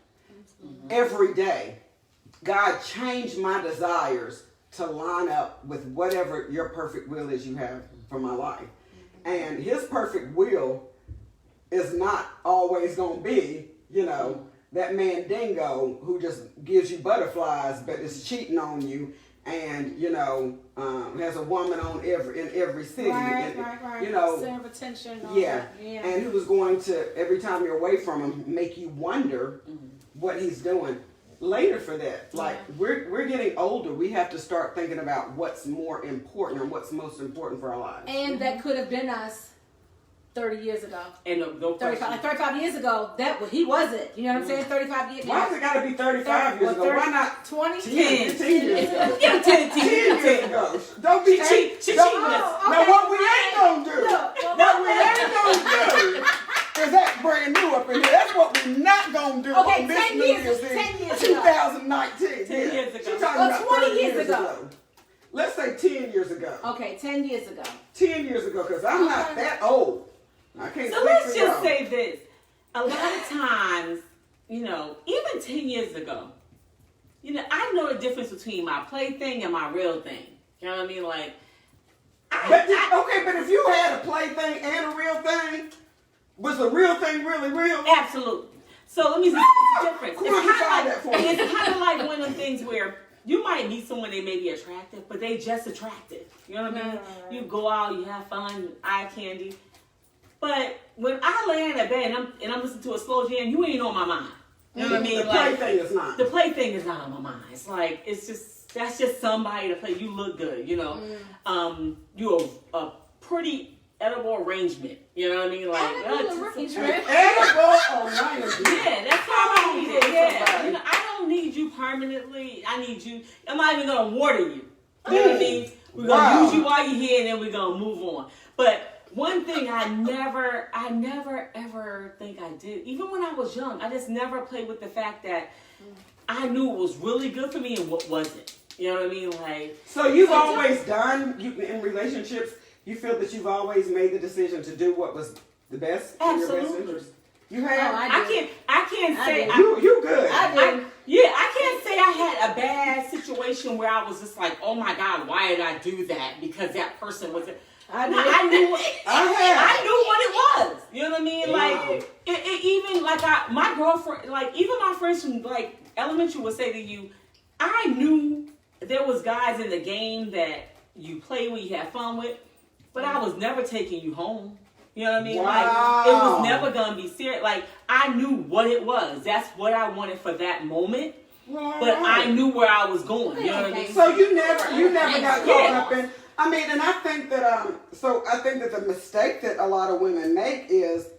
Every day, God changed my desires to line up with whatever your perfect will is you have for my life. And his perfect will is not always going to be, that man dingo who just gives you butterflies but is cheating on you and, has a woman in every city. Right. Center of attention. Yeah. And who was going to, every time you're away from him, make you wonder what he's doing. Later for that, we're getting older. We have to start thinking about what's more important or what's most important for our lives. And that could have been us 30 years ago. And no 35 years ago, he wasn't. You know what I'm saying? 35 years ago. Why has it got to be 35 years ago? Why not 20? 10 years ago? 10 years ago. Don't be cheating. Now what we ain't going to do, is act brand new up in here. That's what we're not going to do on this New Year's Eve 2019. 10 years ago. She's talking about 20 30 years ago. Let's say 10 years ago. Okay, 10 years ago. 10 years ago, because I'm not that old. I can't So let's just say this. A lot of times, even 10 years ago, I know the difference between my plaything and my real thing. You know what I mean? Like, but if you had a plaything and a real thing, was the real thing really real? Absolutely. So let me see the difference. Quantify that for me. It's kind of like one of the things where you might meet someone, they may be attractive, but they just attractive. You know what I mean? You go out, you have fun, eye candy. But when I lay in a bed and I'm listening to a slow jam, you ain't on my mind. You know what I mean? The plaything is not. The plaything is not on my mind. It's like, that's just somebody to play. You look good, You're a pretty edible arrangement. You know what I mean? Like, edible arrangement. Yeah, that's how I need it. Yeah. I don't need you permanently. I need you. I'm not even going to water you. You know what I mean? We're going to use you while you're here and then we're going to move on. But one thing I never ever think I did, even when I was young, I just never played with the fact that I knew what was really good for me and what wasn't. You know what I mean? Like, so you've always in relationships, you feel that you've always made the decision to do what was the best for your best interest? You have? I can't say you good. I can't say I had a bad situation where I was just like, oh my God, why did I do that? Because that person was I knew what it was. You know what I mean? Like, even like my girlfriend, like even my friends from like elementary would say to you, I knew there was guys in the game that you play with, you have fun with, but I was never taking you home. You know what I mean? Wow. Like, it was never gonna be serious. Like, I knew what it was. That's what I wanted for that moment. But I knew where I was going. You know what I mean? So you never got caught up in. And I think that the mistake that a lot of women make is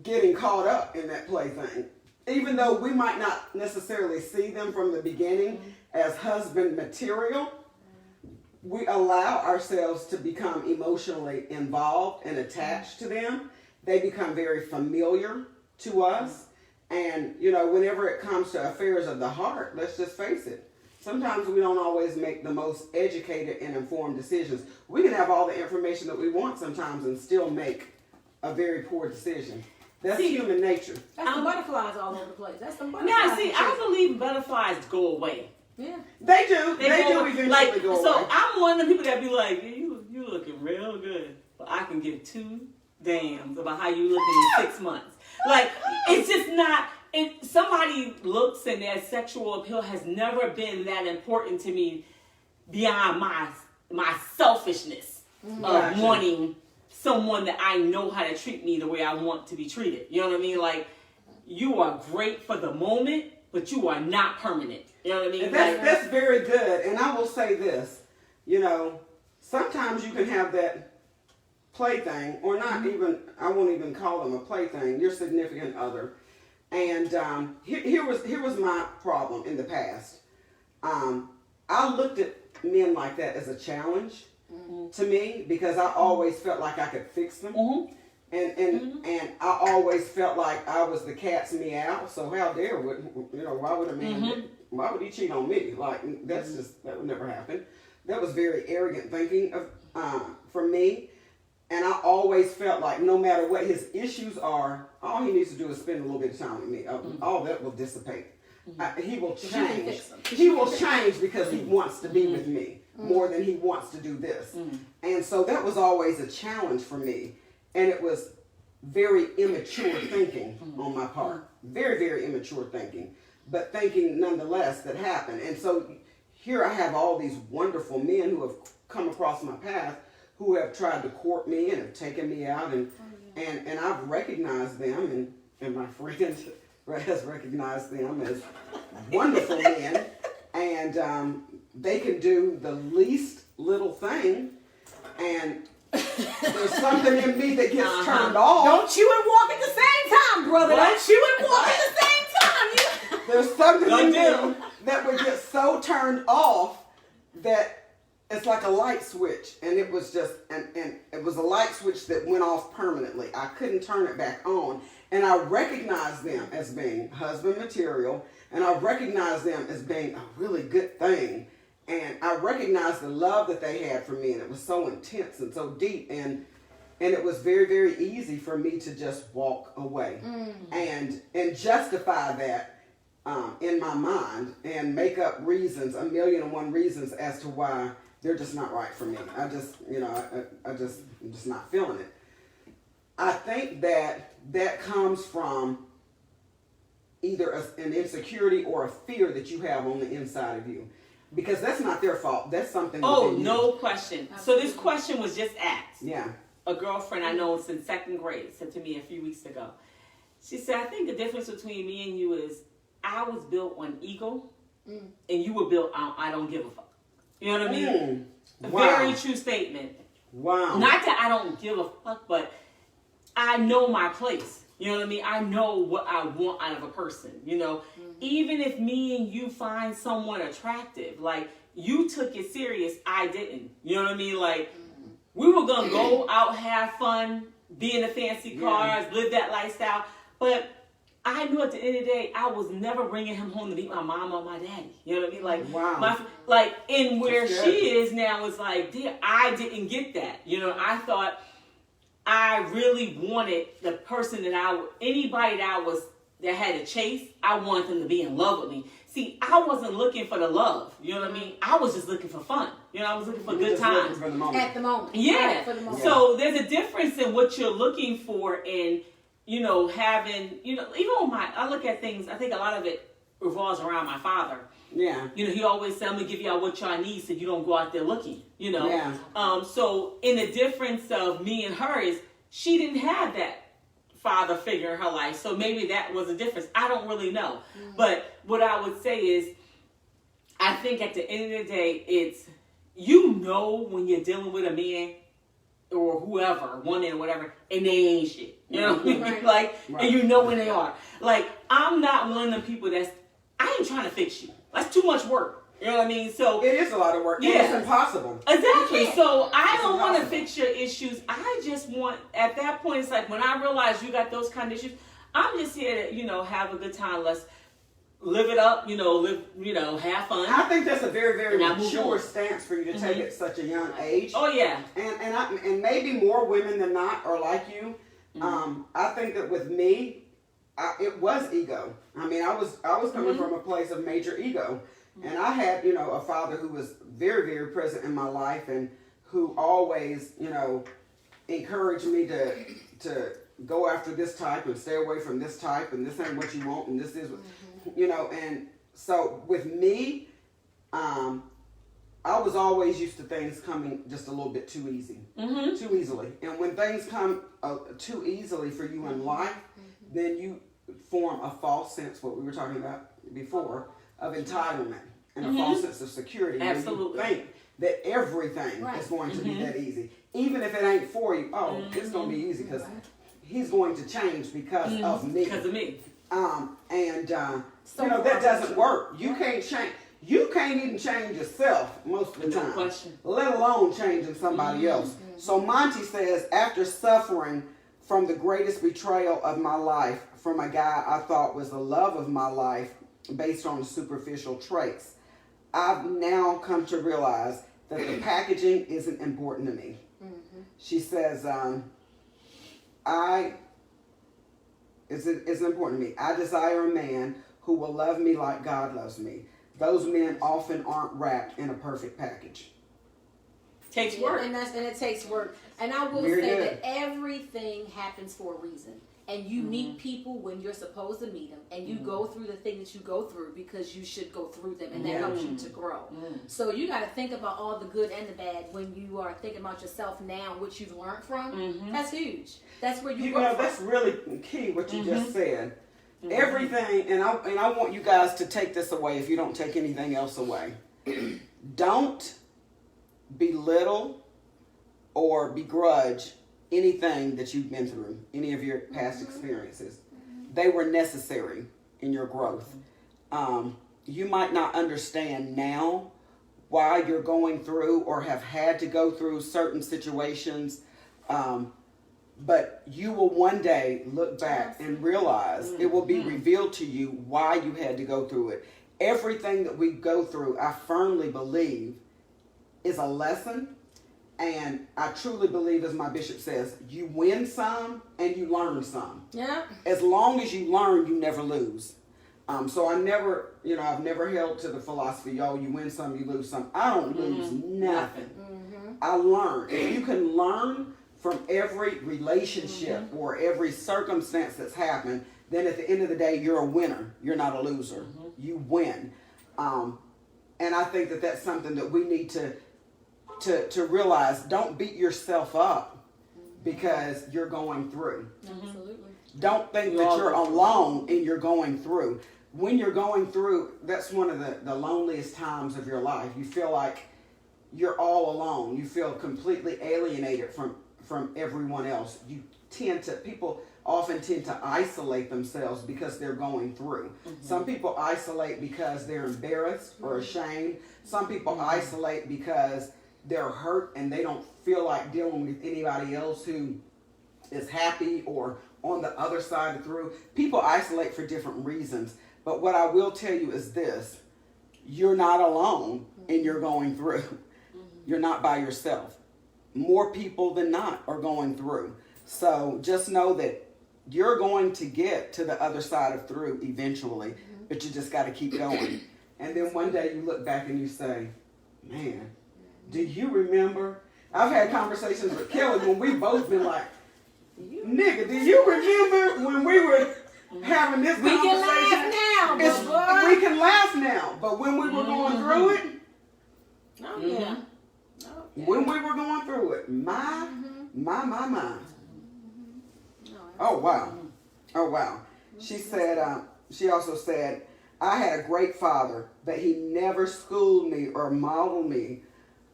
getting caught up in that plaything. Even though we might not necessarily see them from the beginning as husband material, we allow ourselves to become emotionally involved and attached to them. They become very familiar to us. And, whenever it comes to affairs of the heart, let's just face it, sometimes we don't always make the most educated and informed decisions. We can have all the information that we want sometimes and still make a very poor decision. That's human nature. That's the butterflies all over the place. That's the butterflies. Now, I believe butterflies go away. Yeah. They do. They do eventually go away. So I'm one of the people that be like, you looking real good. But I can give two damns about how you looking in 6 months. Like, it's just not... somebody looks and their sexual appeal has never been that important to me beyond my selfishness of wanting someone that I know how to treat me the way I want to be treated. You know what I mean? Like, you are great for the moment, but you are not permanent. You know what I mean? That's very good. And I will say this, sometimes you can have that plaything, or not even, I won't even call them a plaything, your significant other. And here was my problem in the past. I looked at men like that as a challenge to me because I always felt like I could fix them. And I always felt like I was the cat's meow. So how dare why would a man why would he cheat on me? Like that would never happen. That was very arrogant thinking for me. And I always felt like no matter what his issues are, all he needs to do is spend a little bit of time with me. All that will dissipate. He will change. He will change because he wants to be with me more than he wants to do this. And so that was always a challenge for me. And it was very immature thinking on my part. Very, very immature thinking. But thinking nonetheless that happened. And so here I have all these wonderful men who have come across my path who have tried to court me and have taken me out. And I've recognized them. And my friend has recognized them as wonderful men. And they can do the least little thing. And there's something in me that gets turned off. Don't chew and walk at the same time, brother. What? Don't chew and walk at the same time. There's something in me that would get so turned off that it's like a light switch. And it was just, and it was a light switch that went off permanently. I couldn't turn it back on. And I recognized them as being husband material. And I recognized them as being a really good thing. And I recognized the love that they had for me, and it was so intense and so deep, and it was very, very easy for me to just walk away and justify that in my mind and make up reasons, 1,000,001 reasons as to why they're just not right for me. I'm just not feeling it. I think that comes from either an insecurity or a fear that you have on the inside of you. Because that's not their fault. That's something. Oh, no question. So this question was just asked. Yeah. A girlfriend I know since second grade said to me a few weeks ago. She said, I think the difference between me and you is I was built on ego and you were built on I don't give a fuck. You know what I mean? Wow. Very true statement. Wow. Not that I don't give a fuck, but I know my place. You know what I mean? I know what I want out of a person, you know? Even if me and you find someone attractive, like, you took it serious, I didn't. You know what I mean? Like, we were going to go out, have fun, be in the fancy cars, live that lifestyle. But I knew at the end of the day, I was never bringing him home to meet my mom or my daddy. You know what I mean? Like, wow. And where she is now is like, dear, I didn't get that. You know, I thought I really wanted the person anybody that had a chase, I wanted them to be in love with me. See, I wasn't looking for the love. You know what I mean? I was just looking for fun. You know, I was looking for good times. At the moment. Yeah. Right, for the moment. So there's a difference in what you're looking for in, you know, having, you know, even with I look at things, I think a lot of it revolves around my father. Yeah. You know, he always said, I'm going to give y'all what y'all need so you don't go out there looking, you know. Yeah. So in the difference of me and her is she didn't have that father figure in her life. So maybe that was a difference. I don't really know. But what I would say is, I think at the end of the day, it's, you know, when you're dealing with a man or whoever, woman or whatever, and they ain't shit. You know what I mean? Right. And you know when they are. Like, I'm not one of them people I ain't trying to fix you. That's too much work. You know what I mean? So it is a lot of work. Yeah. It's impossible. Exactly. So I don't want to fix your issues. I just want, at that point, it's like when I realize you got those kind of issues, I'm just here to, you know, have a good time. Let's live it up, you know, have fun. I think that's a very, very mature stance for you to take at such a young age. Oh yeah. And maybe more women than not are like you. I think that with me, it was ego. I mean, I was coming from a place of major ego. And I had, you know, a father who was very, very present in my life and who always, you know, encouraged me to go after this type and stay away from this type and this ain't what you want and this is, you know. And so with me, I was always used to things coming just a little bit too easy, too easily. And when things come too easily for you in life, then you form a false sense, what we were talking about before, of entitlement and a false sense of security. Absolutely. You think that everything is going to be that easy. Even if it ain't for you, it's going to be easy because he's going to change because of me. Because of me. You know, that doesn't work. You can't change. You can't even change yourself most of the time, question. let alone changing somebody else. So Monty says, after suffering from the greatest betrayal of my life from a guy I thought was the love of my life based on superficial traits, I've now come to realize that the packaging isn't important to me. She says, it's important to me. I desire a man who will love me like God loves me. Those men often aren't wrapped in a perfect package. Takes work. And it takes work. And I will Very say good. that everything happens for a reason. And you meet people when you're supposed to meet them. And you go through the thing that you go through because you should go through them. And that helps you to grow. So you got to think about all the good and the bad when you are thinking about yourself now, what you've learned from. That's huge. That's where you grow from. That's really key what you just said. Everything, and I want you guys to take this away if you don't take anything else away. Don't belittle or begrudge anything that you've been through, any of your past experiences. They were necessary in your growth. You might not understand now why you're going through or have had to go through certain situations, but you will one day look back and realize it will be revealed to you why you had to go through it. Everything that we go through, I firmly believe, is a lesson. And I truly believe, as my bishop says, you win some and you learn some. Yeah. As long as you learn, you never lose. So I've never held to the philosophy, you win some, you lose some. I don't lose nothing. I learn. If you can learn from every relationship or every circumstance that's happened, then at the end of the day, you're a winner. You're not a loser. You win. And I think that that's something that we need to realize. Don't beat yourself up because you're going through. Absolutely. Don't think that you're alone and you're going through. When you're going through, that's one of the loneliest times of your life. You feel like you're all alone. You feel completely alienated from everyone else. People often tend to isolate themselves because they're going through. Some people isolate because they're embarrassed or ashamed. Some people isolate because they're hurt and they don't feel like dealing with anybody else who is happy or on the other side of through. People isolate for different reasons. But what I will tell you is this: you're not alone and you're going through. You're not by yourself. More people than not are going through. So just know that you're going to get to the other side of through eventually, but you just got to keep going. And then one day you look back and you say, man, do you remember? I've had conversations with Kelly when we both been like, nigga, do you remember when we were having this We conversation? can laugh now, boy. We can laugh now, but when we were going through it, Oh, yeah. when we were going through it, my. Oh, wow. She said, she also said, I had a great father, but he never schooled me or modeled me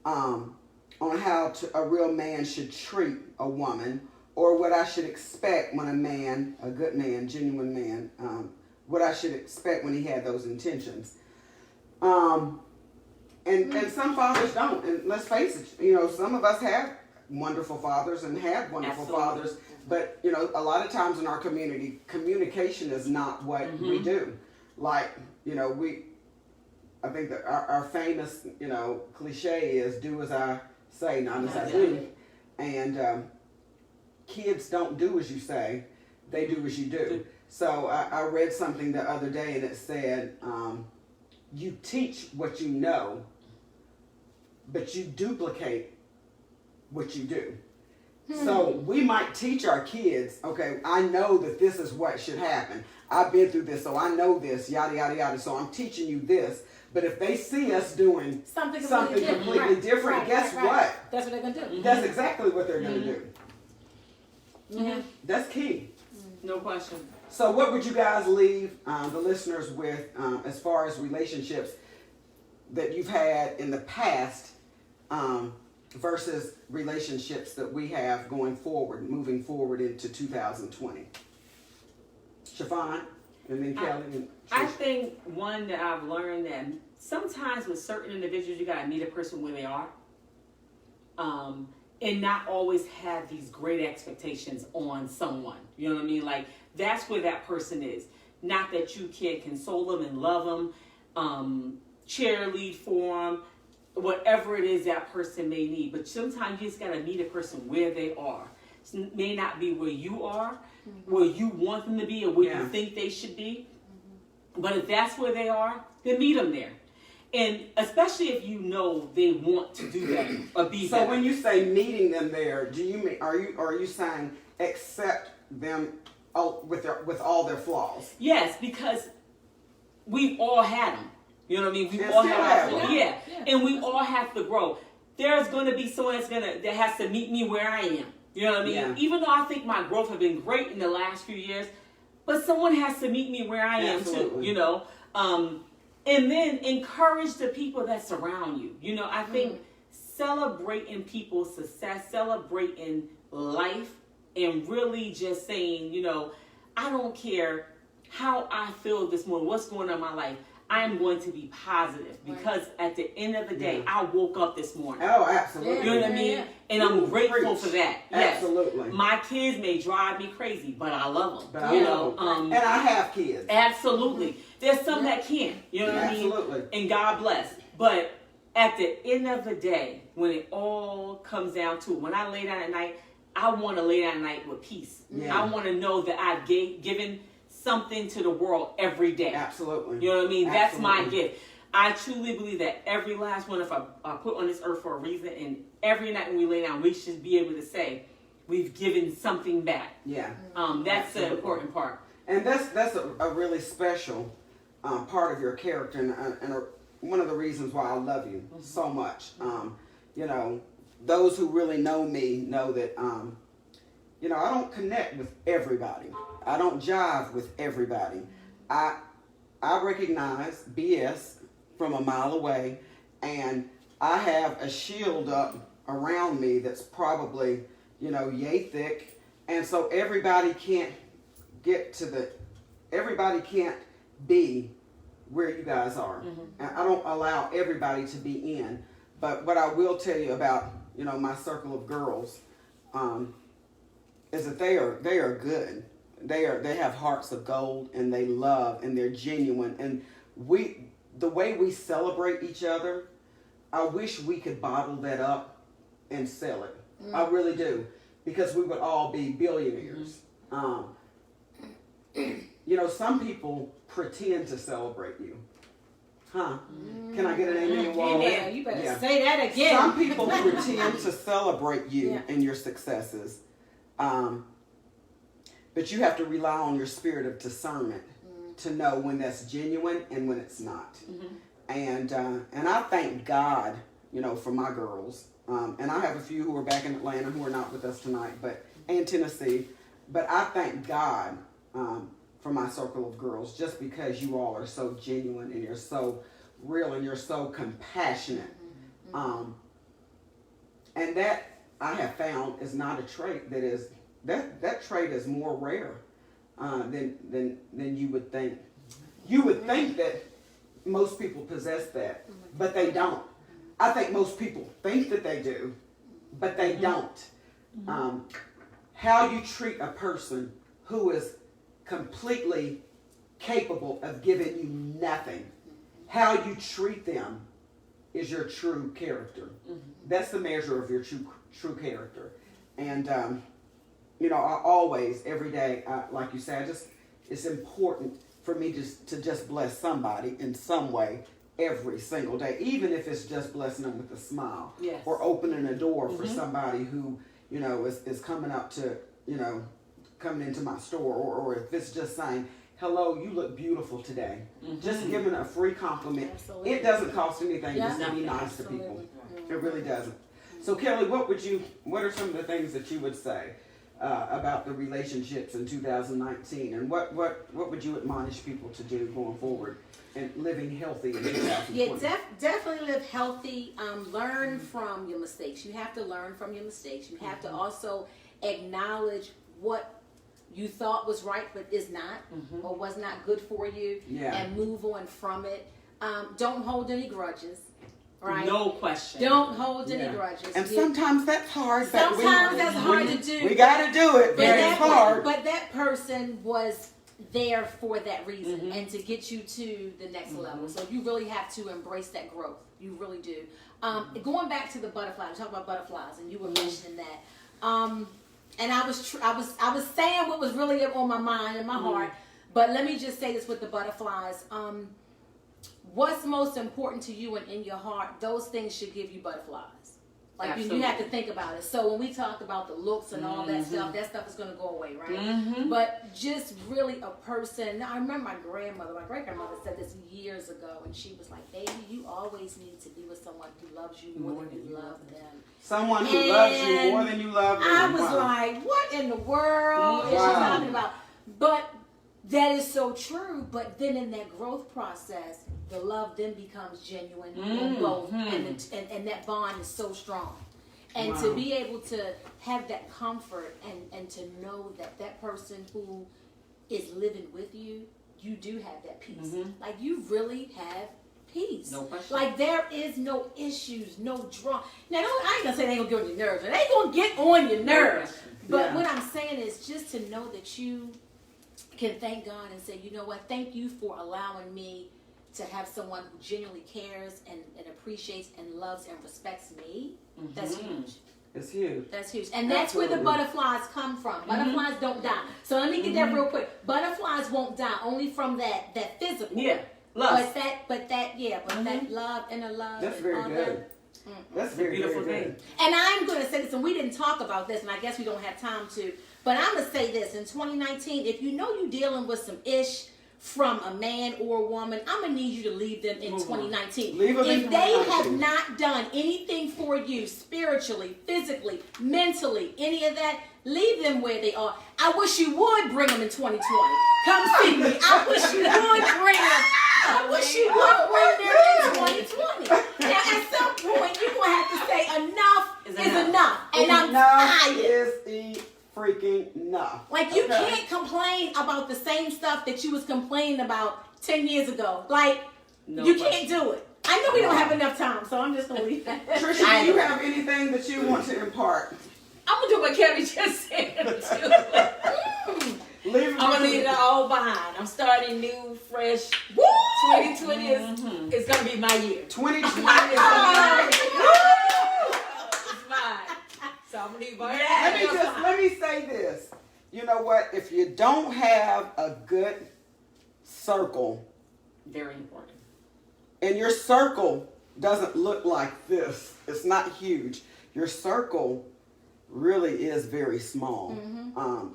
on how a real man should treat a woman or what I should expect when a good man, genuine man, what I should expect when he had those intentions. And some fathers don't. And let's face it, some of us have wonderful fathers and had wonderful fathers. But, a lot of times in our community, communication is not what we do. Like, I think that our famous, cliche is do as I say, not as I do. And kids don't do as you say, they do as you do. So I read something the other day and it said, you teach what you know, but you duplicate what you do. So we might teach our kids, okay, I know that this is what should happen. I've been through this, so I know this, yada, yada, yada. So I'm teaching you this. But if they see us doing something completely different, guess what? That's what they're going to do. That's exactly what they're going to do. That's key. No question. So what would you guys leave the listeners with as far as relationships that you've had in the past versus relationships that we have moving forward into 2020? Siobhan, and then Kelly. And I think one that I've learned that sometimes with certain individuals, you gotta meet a person where they are, and not always have these great expectations on someone. You know what I mean? Like, that's where that person is. Not that you can't console them and love them, cheerlead for them, whatever it is that person may need. But sometimes you just gotta meet a person where they are. It may not be where you are, where you want them to be, or where you think they should be. But if that's where they are, then meet them there. And especially if you know they want to do that or be So better. when you say meeting them there, do you mean are you saying accept them with all their flaws? Yes, because we've all had them. You know what I mean? We've And all still had have our them. yeah, and we all have to grow. There's going to be someone that has to meet me where I am. You know what I mean? Yeah. Even though I think my growth has been great in the last few years, but someone has to meet me where I am too. Absolutely. You know, and then encourage the people that surround you. You know, I think celebrating people's success, celebrating life, and really just saying, you know, I don't care how I feel this morning, what's going on in my life. I am going to be positive because at the end of the day, I woke up this morning. Oh, absolutely. You know what I mean? And I'm grateful for that. Yes. Absolutely. My kids may drive me crazy, but I love them. But I love them. And I have kids. Absolutely. There's some that can't. You know what I mean? Absolutely. And God bless. But at the end of the day, when it all comes down to it, when I lay down at night, I want to lay down at night with peace. Yeah. I want to know that I've given something to the world every day. Absolutely. You know what I mean? That's my Absolutely. gift. I truly believe that every last one of us are put on this earth for a reason, and every night when we lay down, we should be able to say we've given something back. Yeah. That's Absolutely. the important part. And that's a really special part of your character, and one of the reasons why I love you so much. You know, those who really know me know that, you know, I don't connect with everybody. I don't jive with everybody. I recognize BS from a mile away, and I have a shield up around me that's probably, you know, yay thick, and so everybody can't be where you guys are. And I don't allow everybody to be in. But what I will tell you about, you know, my circle of girls, is that they are good. They have hearts of gold, and they love, and they're genuine. And the way we celebrate each other, I wish we could bottle that up and sell it. I really do, because we would all be billionaires. You know, some people pretend to celebrate you. Huh? Can I get an amen? Yeah, you better say that again. Some people pretend to celebrate you and your successes. But you have to rely on your spirit of discernment to know when that's genuine and when it's not. And I thank God, you know, for my girls. And I have a few who are back in Atlanta who are not with us tonight, and Tennessee. But I thank God for my circle of girls, just because you all are so genuine and you're so real and you're so compassionate. And that I have found is not a trait that is. That trait is more rare than you would think. You would think that most people possess that, but they don't. I think most people think that they do, but they don't. How you treat a person who is completely capable of giving you nothing, how you treat them is your true character. That's the measure of your true character. And you know, I always, every day, like you said, it's important for me to just bless somebody in some way every single day, even if it's just blessing them with a smile, or opening a door for somebody who, you know, is coming up to, you know, coming into my store, or if it's just saying, hello, you look beautiful today. Just giving a free compliment. Absolutely. It doesn't cost anything just to be nice Absolutely. to people. It really doesn't. So Kelly, what are some of the things that you would say about the relationships in 2019, and what would you admonish people to do going forward and living healthy in 2020? Yeah, definitely live healthy. Learn from your mistakes. You have to learn from your mistakes. You have to also acknowledge what you thought was right but is not, or was not good for you, and move on from it. Don't hold any grudges. Right? No question. Don't hold any grudges. And sometimes that's hard. Sometimes that's hard to do. We got to do it, but it's hard. But that person was there for that reason and to get you to the next level. So you really have to embrace that growth. You really do. Going back to the butterfly, we talked about butterflies, and you were mentioning that. And I was saying what was really on my mind and my heart. But let me just say this with the butterflies. What's most important to you and in your heart, those things should give you butterflies. Like you have to think about it. So when we talk about the looks and all that stuff is going to go away, right? But just really a person. Now, I remember my great-grandmother said this years ago, and she was like, baby, you always need to be with someone who loves you more than you love them. Someone who loves you more than you love them. I was like, what in the world is she talking about? But that is so true. But then in that growth process, the love then becomes genuine on both, and that bond is so strong. And to be able to have that comfort and to know that that person who is living with you, you do have that peace. Like you really have peace. No question. Like there is no issues, no drama. Now I ain't gonna say they ain't gonna get on your nerves. They ain't gonna get on your nerves. But what I'm saying is just to know that you can thank God and say, you know what, thank you for allowing me to have someone who genuinely cares and appreciates and loves and respects me. That's huge. It's huge. That's huge. And that's where the butterflies come from. Butterflies don't die. So let me get that real quick. Butterflies won't die only from that physical. Yeah. Love. But that love, inner love. That's and very all good. That's very beautiful very thing. good. And I'm going to say this, and we didn't talk about this, and I guess we don't have time to, but I'm going to say this. In 2019, if you know you're dealing with some ish from a man or a woman, I'm going to need you to leave them in 2019. If they have not done anything for you spiritually, physically, mentally, any of that, leave them where they are. I wish you would bring them in 2020. Come see me. I wish you would bring them. I wish you would bring them in 2020. Now, at some point, you're going to have to say enough is enough. And I'm tired. Is freaking enough. Like you can't complain about the same stuff that you was complaining about 10 years ago. Like you can't do it. I know we don't have enough time, so I'm just gonna leave that. Trisha, do you have anything that you want to impart? I'm gonna do what Kelly just said. I'm gonna leave it all behind. I'm starting new, fresh. Woo! 2020 is gonna be my year. 2020 is It's mine. So I'm gonna leave let me say this. You know what? If you don't have a good circle, Very important. and your circle doesn't look like this, it's not huge. Your circle really is very small.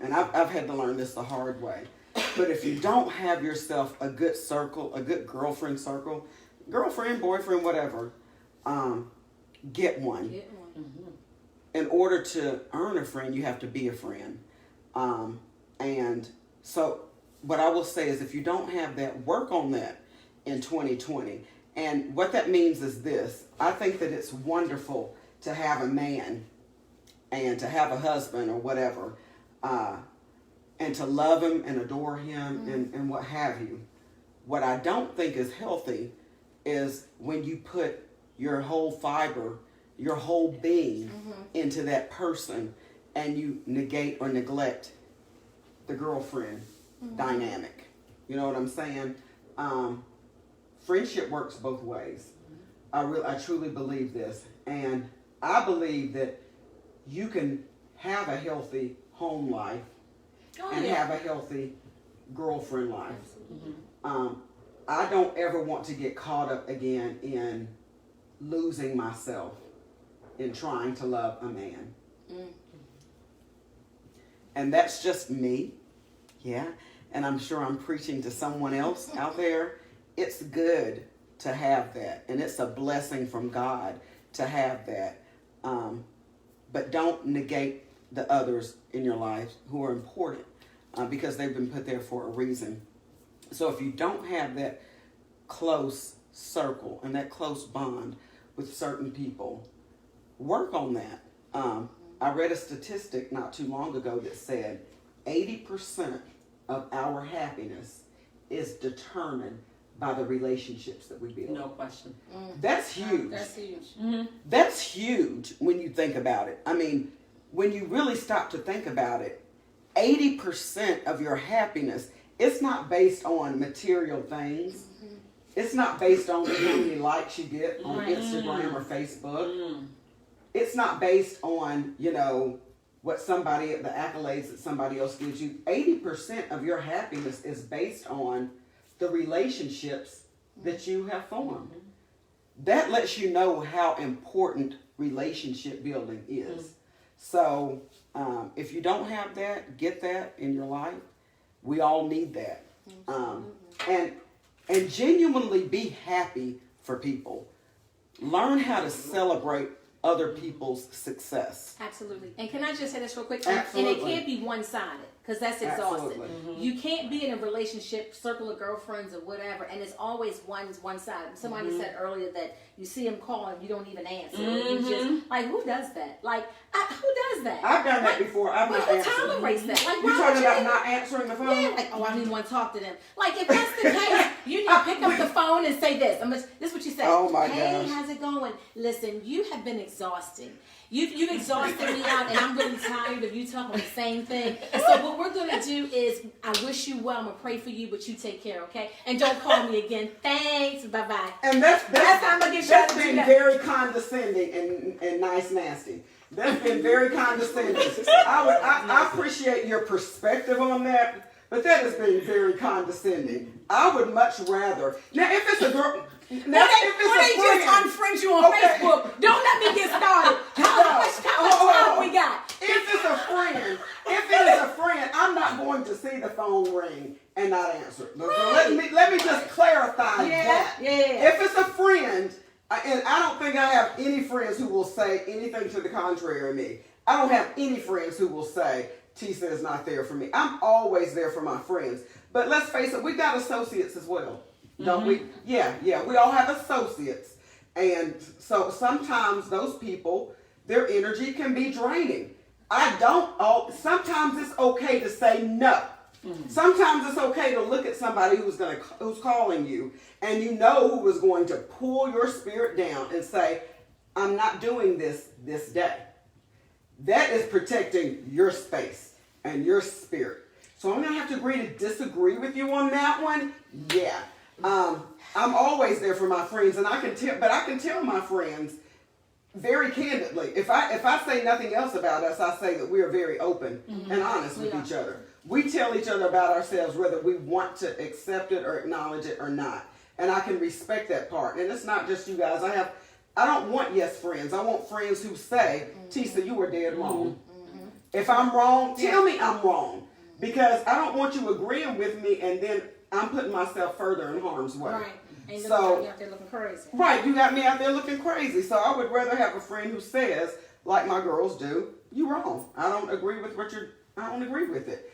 And I've had to learn this the hard way. But if you don't have yourself a good circle, a good girlfriend circle, girlfriend, boyfriend, whatever, get one. In order to earn a friend, you have to be a friend. And so what I will say is if you don't have that, work on that in 2020. And what that means is this. I think that it's wonderful to have a man and to have a husband or whatever, and to love him and adore him and what have you. What I don't think is healthy is when you put your whole fiber, your whole being into that person and you negate or neglect the girlfriend dynamic. You know what I'm saying? Friendship works both ways. I truly believe this. And I believe that you can have a healthy home life and have a healthy girlfriend life. I don't ever want to get caught up again in losing myself in trying to love a man. And that's just me. Yeah. And I'm sure I'm preaching to someone else out there. It's good to have that. And it's a blessing from God to have that. But don't negate the others in your life who are important because they've been put there for a reason. So if you don't have that close circle and that close bond with certain people, work on that. I read a statistic not too long ago that said 80% of our happiness is determined by the relationships that we build. No question. That's huge. That's huge. That's huge when you think about it. I mean, when you really stop to think about it, 80% of your happiness, it's not based on material things. It's not based on how many likes you get on Instagram or Facebook. It's not based on, you know, the accolades that somebody else gives you. 80% of your happiness is based on the relationships that you have formed. That lets you know how important relationship building is. So if you don't have that, get that in your life. We all need that. And genuinely be happy for people. Learn how to celebrate other people's success. Absolutely. And can I just say this real quick? Absolutely. And it can't be one-sided, because that's exhausting. Absolutely. You can't be in a relationship, circle of girlfriends or whatever, and it's always one side. Somebody said earlier that you see him call and you don't even answer. You just, like, who does that? Like, who does that? I've done that before. I've not who answered. tolerates that? Like, You why talking would about not answering the phone? Yeah, like, oh, I don't even want to talk to them. Like, if that's the case, you need to pick up the phone and say this. This is what you say. Oh, my Hey, gosh. how's it going? Listen, you have been exhausting. You've exhausted me out, and I'm really tired of you talking the same thing. And so what we're going to do is, I wish you well. I'm going to pray for you, but you take care, okay? And don't call me again. Thanks. Bye-bye. And that's how I'm gonna get that's shot to been do that. very condescending and nice nasty. That's been very condescending. I appreciate your perspective on that, but that has been very condescending. I would much rather. Now, if it's a girl. Now, When they just unfriend you on Facebook, don't let me get started. How much time we got? If it is a friend, I'm not going to see the phone ring and not answer it. Right. Let me just clarify that. Yeah. If it's a friend, and I don't think I have any friends who will say anything to the contrary of me. I don't have any friends who will say, Tisa is not there for me. I'm always there for my friends. But let's face it, we got associates as well. Don't we? Yeah, we all have associates. And so sometimes those people, their energy can be draining. Sometimes it's okay to say no. Sometimes it's okay to look at somebody who's calling you, and you know who is going to pull your spirit down and say, I'm not doing this day. That is protecting your space and your spirit. So I'm going to have to agree to disagree with you on that one. Yeah. I'm always there for my friends, and I can tell my friends very candidly. If I say nothing else about us, I say that we are very open and honest with each other. We tell each other about ourselves whether we want to accept it or acknowledge it or not. And I can respect that part. And it's not just you guys. I don't want yes friends. I want friends who say, Tisa, you were dead wrong. If I'm wrong, tell me I'm wrong. Because I don't want you agreeing with me and then I'm putting myself further in harm's way. Right. And you out there looking crazy. Right, you got me out there looking crazy. So I would rather have a friend who says, like my girls do, you're wrong. I don't agree with it.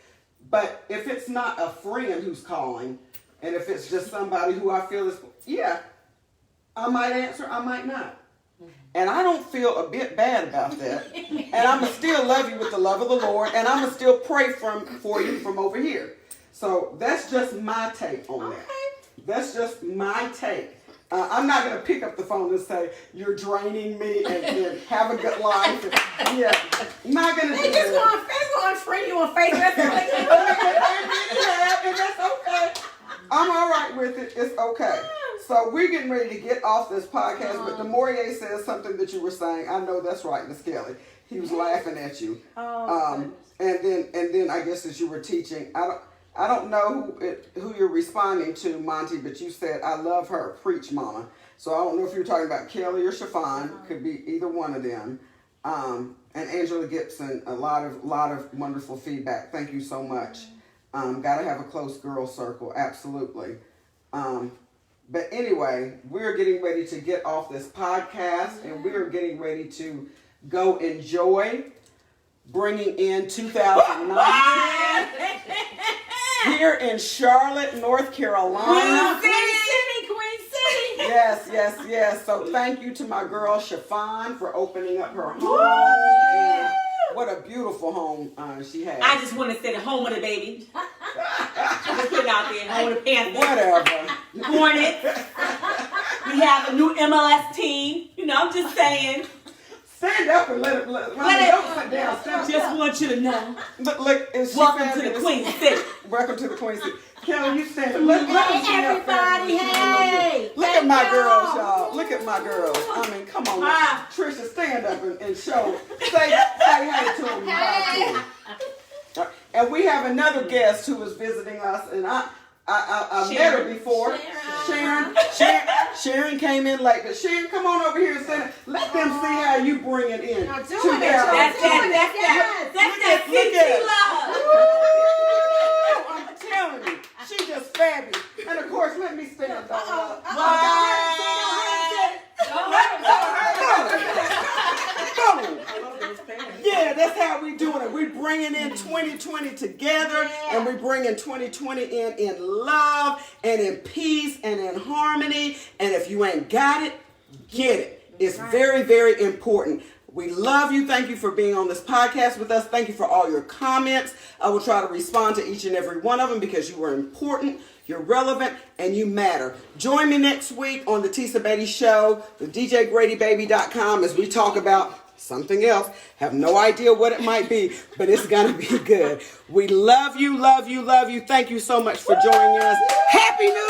But if it's not a friend who's calling, and if it's just somebody who I feel is, I might answer, I might not. And I don't feel a bit bad about that. And I'm going to still love you with the love of the Lord, and I'm going to still pray for you from over here. So that's just my take on that. That's just my take. I'm not going to pick up the phone and say, you're draining me and have a good life. And, I'm not going to do that. They just want to unfriend you on Facebook. And that's okay. I'm all right with it. It's okay. So we're getting ready to get off this podcast, but DeMaurier says something that you were saying. I know that's right, Miss Kelly. He was laughing at you. And then I guess as you were teaching, I don't know who you're responding to, Monty, but you said, I love her. Preach, mama. So I don't know if you're talking about Kelly or Chiffon. Could be either one of them. And Angela Gibson, a lot of wonderful feedback. Thank you so much. Got to have a close girl circle. Absolutely. But anyway, we're getting ready to get off this podcast, and we're getting ready to go enjoy bringing in 2019 here in Charlotte, North Carolina. Queen City. Yes. So thank you to my girl Chiffon for opening up her home. And what a beautiful home she has. I just want to say the home of the baby. Just put it out there, home of the panther. Whatever. Hornets. We have a new MLS team. You know, I'm just saying. Stand up and let it. Don't sit down. Stand up. Just want you to know. Look, is she Welcome fabulous? to the Queen City. Welcome to the Queen City. Kelly, you stand up. Let them see how Everybody, fabulous you hey! look. Look at my girls, y'all. Look at my girls. I mean, come on. Ah. Trisha, stand up and show. Say hey to them. Bye to them. And we have another guest who is visiting us, and I met her before. Sharon came in late, but Sharon, come on over here and stand up. Let them see how you bring it in. Now do to it, their- That's that CT love. I'm telling you, she's just fabulous. And of course, let me stand up. Yeah, that's how we doing it. We bringing in 2020 together, and we bringing 2020 in love and in peace and in harmony. And if you ain't got it, get it. It's very, very important. We love you. Thank you for being on this podcast with us. Thank you for all your comments. I will try to respond to each and every one of them because you are important, you're relevant, and you matter. Join me next week on the Tisa Batey Show with DJGradyBaby.com as we talk about something else. Have no idea what it might be, but it's going to be good. We love you, love you, love you. Thank you so much for joining us. Happy New